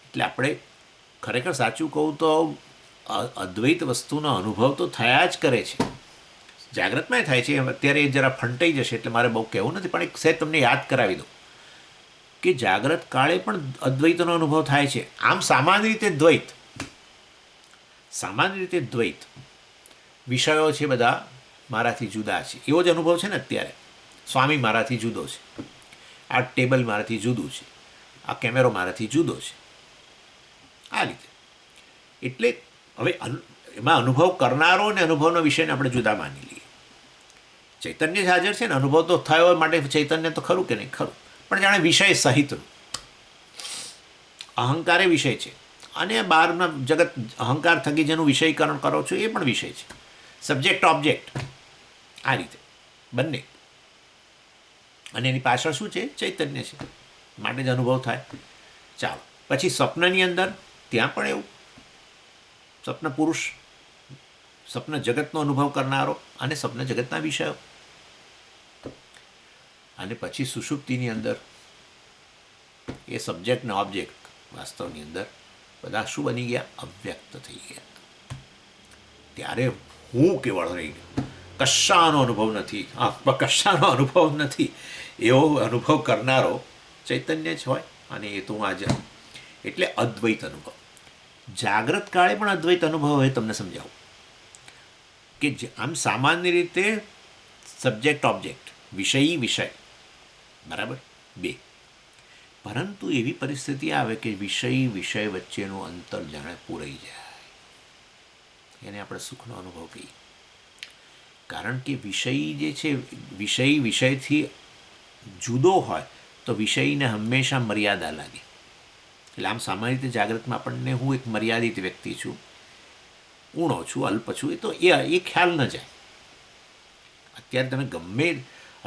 એટલે આપણે ખરેખર સાચું કહું તો અદ્વૈત વસ્તુનો અનુભવ તો થયા જ કરે છે, જાગ્રતમાંય થાય છે. અત્યારે એ જરા ફંટાઈ જશે એટલે મારે બહુ કહેવું નથી, પણ એક સહેજ તમને યાદ કરાવી દઉં કે જાગ્રત કાળે પણ અદ્વૈતનો અનુભવ થાય છે. આમ સામાન્ય રીતે દ્વૈત વિષયો છે બધા મારાથી જુદા છે, એવો જ અનુભવ છે ને. અત્યારે સ્વામી મારાથી જુદો છે, આ ટેબલ મારાથી જુદું છે, આ કેમેરો મારાથી જુદો છે, આ રીતે. એટલે હવે એમાં અનુભવ કરનારો અને અનુભવનો વિષયને આપણે જુદા માની લઈએ. ચૈતન્ય જ હાજર છે ને, અનુભવ તો થયો માટે ચૈતન્ય તો ખરું કે નહીં, ખરું, પણ જાણે વિષય સહિતનું. અહંકારે વિષય છે, અને બહારના જગત અહંકાર થકી જેનું વિષયીકરણ કરો છો એ પણ વિષય છે. સબ્જેક્ટ ઓબ્જેક્ટ, આ રીતે બંને. અને એની પાછળ શું છે? ચૈતન્ય છે, માટે જ અનુભવ થાય. ચાલો, પછી સ્વપ્નની અંદર ત્યાં પણ એવું. સ્વપ્ન પુરુષ, સ્વપ્ન જગતનો અનુભવ કરનારો અને સ્વપ્ન જગતના વિષયો. અને પછી સુષુપ્તિની અંદર એ સબ્જેક્ટ ને ઓબ્જેક્ટ વાસ્તવની અંદર બધા શું બની ગયા? અવ્યક્ત થઈ ગયા. ત્યારે હું કેવળ રહી ગયો, કશાનો અનુભવ નથી, કશાનો અનુભવ નથી, એવો અનુભવ કરનારો ચૈતન્ય જ હોય. અને એ તો હાજર, એટલે અદ્વૈત અનુભવ. જાગ્રત કાળે પણ અદ્વૈત અનુભવ હોય. તમને સમજાવું કે આમ સામાન્ય રીતે સબ્જેક્ટ ઓબ્જેક્ટ, વિષયી વિષય, બરાબર, બે. પરંતુ એવી પરિસ્થિતિ આવે કે વિષયી વિષય વચ્ચેનું અંતર જાણે પૂરાઈ જાય, એને આપણે સુખનો અનુભવ કહીએ. કારણ કે વિષયી જે છે, વિષયથી જુદો હોય તો વિષયને હંમેશા મર્યાદા લાગે. એટલે આમ સામાન્ય રીતે જાગ્રતમાં આપણને હું એક મર્યાદિત વ્યક્તિ છું, ઊણો છું, અલ્પ છું, એ ખ્યાલ ન જાય.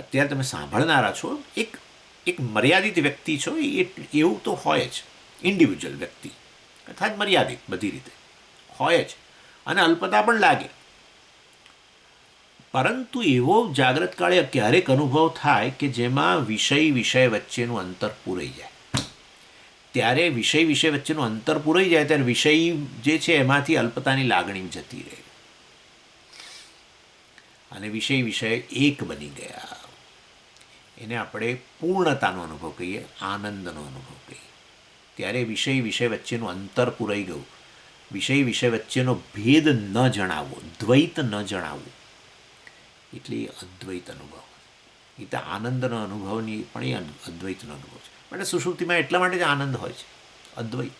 અત્યારે તમે સાંભળનારા છો, એક મર્યાદિત વ્યક્તિ છો, એવું તો હોય જ. ઇન્ડિવિજ્યુઅલ વ્યક્તિ અર્થાત મર્યાદિત બધી રીતે હોય જ, અને અલ્પતા પણ લાગે. પરંતુ એવો જાગ્રત કાળે ક્યારેક અનુભવ થાય કે જેમાં વિષય વચ્ચેનું અંતર પૂરાઈ જાય. ત્યારે વિષય વચ્ચેનું અંતર પૂરાઈ જાય ત્યારે વિષય જે છે એમાંથી અલ્પતાની લાગણી જતી રહે, અને વિષય એક બની ગયા. એને આપણે પૂર્ણતાનો અનુભવ કહીએ, આનંદનો અનુભવ કહીએ. ત્યારે વિષય વચ્ચેનું અંતર પૂરાઈ ગયું, વિષય વચ્ચેનો ભેદ ન જણાવવો, દ્વૈત ન જણાવવું, એટલે એ અદ્વૈત અનુભવ. એ તો આનંદનો અનુભવની પણ એ અદ્વૈતનો અનુભવ છે. માટે સુષુપ્તિમાં એટલા માટે જ આનંદ હોય છે, અદ્વૈત.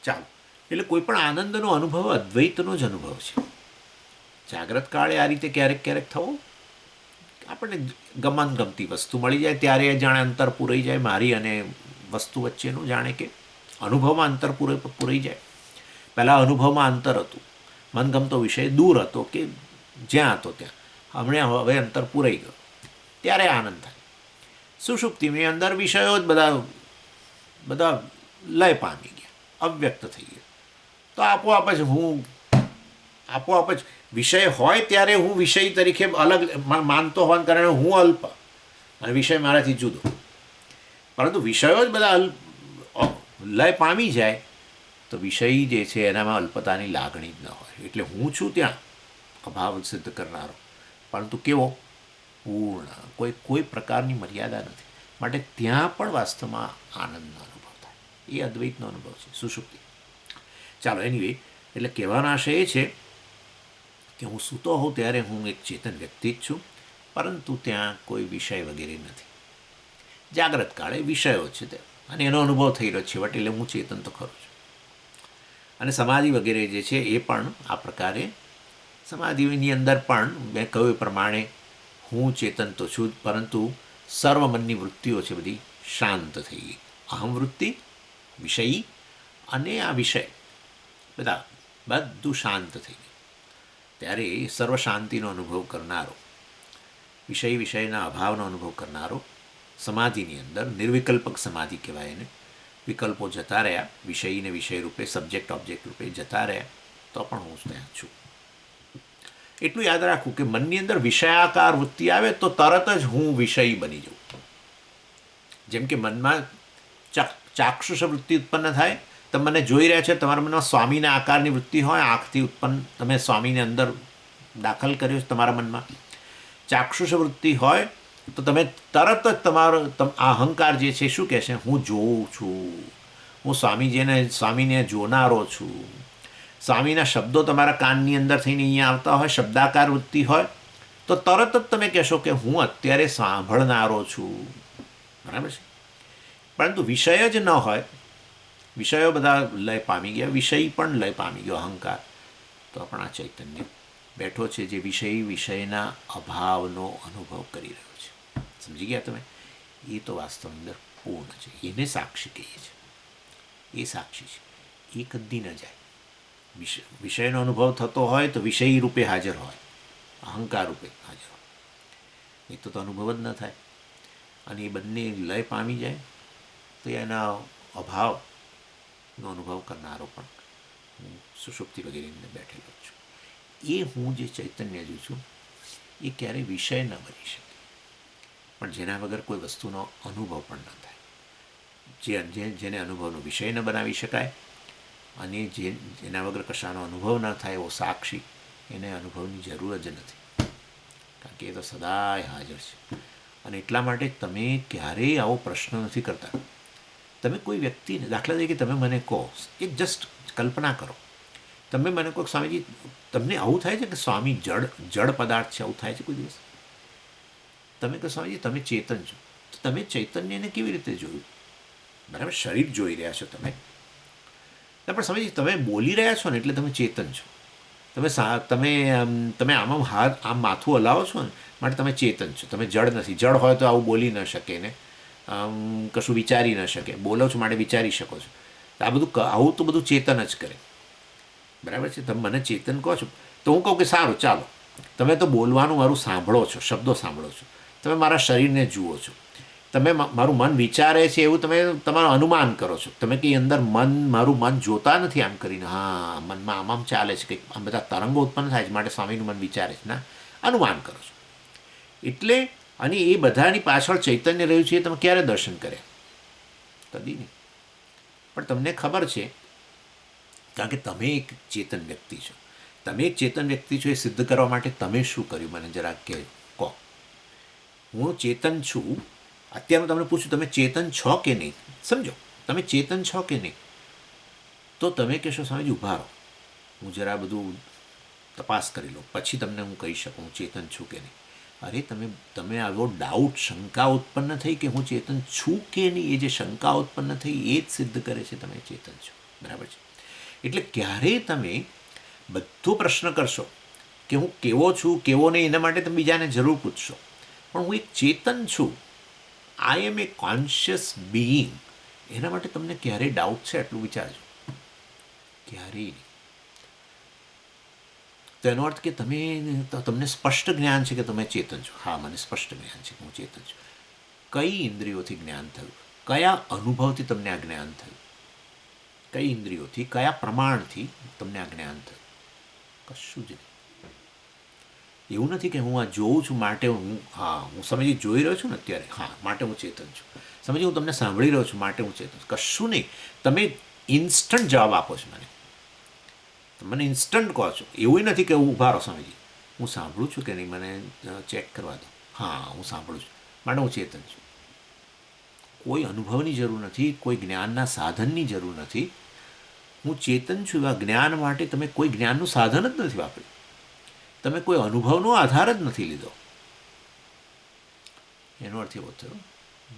ચાલો, એટલે કોઈ પણ આનંદનો અનુભવ અદ્વૈતનો જ અનુભવ છે. જાગ્રત કાળે આ રીતે ક્યારેક થવો, આપણને ગમતી વસ્તુ મળી જાય ત્યારે જાણે અંતર પૂરાઈ જાય મારી અને વસ્તુ વચ્ચેનું, જાણે કે અનુભવમાં અંતર પૂરાઈ જાય. પહેલાં અનુભવમાં અંતર હતું, મનગમતો વિષય દૂર હતો કે જ્યાં હતો ત્યાં, હવે અંતર પૂરાઈ ગયો, ત્યારે આનંદ થાય. સુષુપ્તિની અંદર વિષયો જ બધા બધા લય પામી ગયા, અવ્યક્ત થઈ ગયા. તો આપોઆપ જ વિષય હોય ત્યારે હું વિષય તરીકે અલગ માનતો હોવાને કારણે હું અલ્પ અને વિષય મારાથી જુદો. પરંતુ વિષયો જ બધા લય પામી જાય તો વિષય જે છે એનામાં અલ્પતાની લાગણી જ ન હોય. એટલે હું છું ત્યાં અભાવ સિદ્ધ કરનારો, પરંતુ કેવો? પૂર્ણ, કોઈ પ્રકારની મર્યાદા નથી. માટે ત્યાં પણ વાસ્તવમાં આનંદનો અનુભવ થાય. એ અદ્વૈતનો અનુભવ છે સુષુપ્તિ. ચાલો, એનીવે, એટલે કહેવાનો આશય એ છે કે હું સૂતો હોઉં ત્યારે હું એક ચેતન વ્યક્તિ જ છું, પરંતુ ત્યાં કોઈ વિષય વગેરે નથી. જાગ્રત કાળે વિષયો છે તે, અને એનો અનુભવ થઈ રહ્યો છે વટ, એટલે હું ચેતન તો ખરો છું. અને સમાધિ વગેરે જે છે એ પણ આ પ્રકારે, સમાધિની અંદર પણ મેં કહ્યું એ પ્રમાણે હું ચેતન તો છું જ, પરંતુ સર્વ મનની વૃત્તિઓ છે બધી શાંત થઈ ગઈ. અહમ વૃત્તિ, વિષયી અને આ વિષય બધું શાંત થઈ ગયું. ત્યારે સર્વ શાંતિનો અનુભવ કરનારો, વિષયના અભાવનો અનુભવ કરનારો સમાધિની અંદર નિર્વિકલ્પક સમાધિ કહેવાય એને. વિકલ્પો જતા રહ્યા, વિષયને વિષય રૂપે, સબ્જેક્ટ ઓબ્જેક્ટ રૂપે જતા રહ્યા, તો પણ હું ત્યાં છું. એટલું યાદ રાખવું કે મનની અંદર વિષયાકાર વૃત્તિ આવે તો તરત જ હું વિષયી બની જાઉં. જેમ કે મનમાં ચાક્ષુષ વૃત્તિ ઉત્પન્ન થાય, તમે મને જોઈ રહ્યા છો, તમારા મનમાં સ્વામીના આકારની વૃત્તિ હોય, આંખથી ઉત્પન્ન, તમે સ્વામીને અંદર દાખલ કર્યો છે તમારા મનમાં. ચાક્ષુષ વૃત્તિ હોય તો તમે તરત જ તમારો અહંકાર જે છે શું કહે છે? હું જોઉં છું, હું સ્વામીને જોનારો છું. સ્વામીના શબ્દો તમારા કાનની અંદર થઈને અહીંયા આવતા હોય, શબ્દાકાર વૃત્તિ હોય, તો તરત જ તમે કહેશો કે હું અત્યારે સાંભળનારો છું. બરાબર છે? પરંતુ વિષય જ ન હોય, વિષયો બધા લય પામી ગયા, વિષય પણ લય પામી ગયો અહંકાર, તો પણ આ ચૈતન્ય બેઠો છે જે વિષયના અભાવનો અનુભવ કરી રહ્યો છે. સમજી ગયા તમે? એ તો વાસ્તવ અંદર પૂર્ણ છે. એને સાક્ષી કહીએ છીએ. એ સાક્ષી છે, એ કદી ન જાય. વિષયનો અનુભવ થતો હોય તો વિષય રૂપે હાજર હોય, અહંકાર રૂપે હાજર હોય, એ તો અનુભવ જ ન થાય. અને એ બંને લય પામી જાય તો એના અભાવનો અનુભવ કરનારો પણ હું સુષુપ્તિ વગેરેની અંદર બેઠેલો છું. એ હું જે ચૈતન્ય જો છું એ ક્યારેય વિષય ન બની શકે, પણ જેના વગર કોઈ વસ્તુનો અનુભવ પણ ન થાય. જેને અનુભવનો વિષય ન બનાવી શકાય, અને જેના વગર કશાનો અનુભવ ન થાય એવો સાક્ષી, એને અનુભવની જરૂર જ નથી, કારણ કે એ તો સદાય હાજર છે. અને એટલા માટે તમે ક્યારેય આવો પ્રશ્ન નથી કરતા. તમે કોઈ વ્યક્તિને, દાખલા તરીકે તમે મને કહો, એક જસ્ટ કલ્પના કરો, તમે મને કહો સ્વામીજી તમને આવું થાય છે કે સ્વામી જડ પદાર્થ છે, આવું થાય છે કોઈ દિવસ? તમે કહો સ્વામીજી તમે ચેતન છો, તો તમે ચૈતન્યને કેવી રીતે જોયું? બરાબર, શરીર જોઈ રહ્યા છો તમે, પણ સ્વામીજી તમે બોલી રહ્યા છો ને એટલે તમે ચેતન છો. તમે આમ માથું હલાવો છો ને માટે તમે ચેતન છો, તમે જડ નથી. જડ હોય તો આવું બોલી ન શકે ને કશું વિચારી ન શકે, બોલો છો માટે વિચારી શકો છો. આવું તો બધું ચેતન જ કરે. બરાબર છે? તમે મને ચેતન કહો છો તો હું કહું કે સારું ચાલો, તમે તો બોલવાનું મારું સાંભળો છો, શબ્દો સાંભળો છો, તમે મારા શરીરને જુઓ છો, તમે મારું મન વિચારે છે એવું તમે તમારું અનુમાન કરો છો. તમે કંઈ અંદર મારું મન જોતા નથી આમ કરીને, હા મનમાં આમ ચાલે છે, કંઈક આમ બધા તરંગો ઉત્પન્ન થાય છે માટે સ્વામીનું મન વિચારે છે, ના, અનુમાન કરો છો. એટલે અને એ બધાની પાછળ ચૈતન્ય રહ્યું છે એ તમે ક્યારે દર્શન કર્યા? કદી નહીં. પણ તમને ખબર છે, કારણ કે તમે એક ચેતન વ્યક્તિ છો. તમે એક ચેતન વ્યક્તિ છો એ સિદ્ધ કરવા માટે તમે શું કર્યું મને જરાક કહો. હું ચેતન છું. અત્યારે તમને પૂછું તમે ચેતન છો કે નહીં? સમજો, તમે ચેતન છો કે નહીં? તો તમે કહેશો સ્વામીજી ઊભા રહો, હું જરા બધું તપાસ કરી લઉં, પછી તમને હું કહી શકું હું ચેતન છું કે નહીં. અરે તમે આવો ડાઉટ, શંકા ઉત્પન્ન થઈ કે હું ચેતન છું કે નહીં, એ જે શંકા ઉત્પન્ન થઈ એ જ સિદ્ધ કરે છે તમે ચેતન છો. બરાબર છે? એટલે ક્યારેય તમે બધો પ્રશ્ન કરશો કે હું કેવો છું કેવો નહીં, એના માટે તમે બીજાને જરૂર પૂછશો, પણ હું એક ચેતન છું, આઈ એમ એ કોન્શિયસ બિઈંગ, એના માટે તમને ક્યારેય ડાઉટ છે? એટલું વિચારજો. ક્યારેય નહીં. તો એનો અર્થ કે તમને સ્પષ્ટ જ્ઞાન છે કે તમે ચેતન છો. હા, મને સ્પષ્ટ જ્ઞાન છે કે હું ચેતન છું. કઈ ઇન્દ્રિયોથી જ્ઞાન થયું, કયા અનુભવથી તમને આ જ્ઞાન થયું, કઈ ઇન્દ્રિયોથી, કયા પ્રમાણથી તમને આ જ્ઞાન થયું? કશું જ નહીં. એવું નથી કે હું આ જોઉં છું માટે હું સમજી જોઈ રહ્યો છું ને અત્યારે, માટે હું ચેતન છું. સમજી હું તમને સાંભળી રહ્યો છું માટે હું ચેતન છું. કશું નહીં. તમે ઇન્સ્ટન્ટ જવાબ આપો છો મને ઇન્સ્ટન્ટ કહો છો. એવું નથી કે ઊભા રહો સમજી, હું સાંભળું છું કે નહીં મને ચેક કરવા દો. હું સાંભળું છું માટે હું ચેતન છું. કોઈ અનુભવની જરૂર નથી, કોઈ જ્ઞાનના સાધનની જરૂર નથી. હું ચેતન છું એવા જ્ઞાન માટે તમે કોઈ જ્ઞાનનું સાધન જ નથી વાપર્યું, તમે કોઈ અનુભવનો આધાર જ નથી લીધો. એનો અર્થ એવો થયો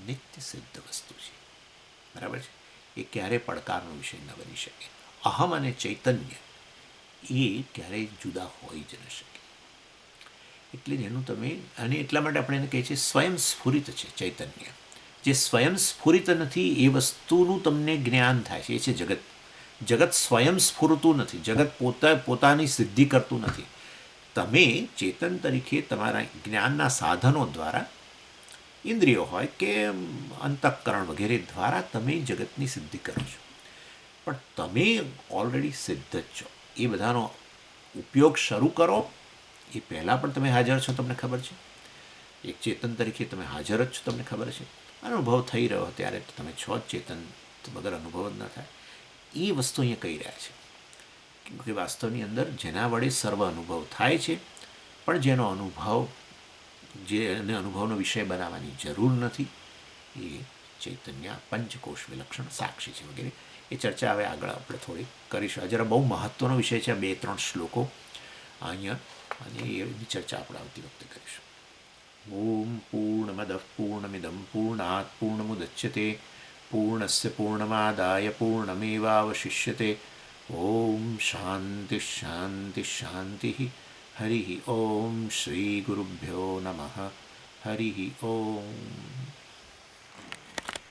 નિત્ય સિદ્ધ વસ્તુ છે. બરાબર છે? એ ક્યારેય પડકારનો વિષય ન બની શકે. અહમ અને ચૈતન્ય એ ક્યારેય જુદા હોઈ જ ન શકે. એટલે જ એનું તમે, અને એટલા માટે આપણે એને કહીએ છીએ સ્વયં સ્ફુરિત છે ચૈતન્ય. જે સ્વયં સ્ફુરિત નથી એ વસ્તુનું તમને જ્ઞાન થાય છે. એ છે જગત. જગત સ્વયં સ્ફુરતું નથી. જગત પોતાની સિદ્ધિ કરતું નથી. તમે ચેતન તરીકે તમારા જ્ઞાનના સાધનો દ્વારા, ઇન્દ્રિયો હોય કે અંતઃકરણ વગેરે દ્વારા તમે જગતની સિદ્ધિ કરો છો. પણ તમે ઓલરેડી સિદ્ધ જ છો. એ બધાનો ઉપયોગ શરૂ કરો એ પહેલાં પણ તમે હાજર છો, તમને ખબર છે. એક ચેતન તરીકે તમે હાજર જ છો, તમને ખબર છે. અનુભવ થઈ રહ્યો ત્યારે તમે છો જ ચેતન, વગર અનુભવ જ ન થાય. એ વસ્તુ અહીંયા કહી રહ્યા છે કે વાસ્તવની અંદર જેના વડે સર્વ અનુભવ થાય છે, પણ જેનો અનુભવ, જેને અનુભવનો વિષય બનાવવાની જરૂર નથી, એ ચૈતન્ય પંચકોશ વિલક્ષણ સાક્ષી છે વગેરે. એ ચર્ચા હવે આગળ આપણે થોડી કરીશું. જરા બહુ મહત્ત્વનો વિષય છે, 2-3 શ્લોકો અહીંયા, અને એની ચર્ચા આપણે આવતી વખતે કરીશું. ઓમ પૂર્ણમદ પૂર્ણમિદં પૂર્ણાત પૂર્ણમુદચ્યતે પૂર્ણસ્ય પૂર્ણમાદાય પૂર્ણમેવાવશિષ્યતે. ઓમ શાંતિ શાંતિ શાંતિ. હરિ ઓમ શ્રી ગુરુભ્યો નમઃ. હરિ ઓમ.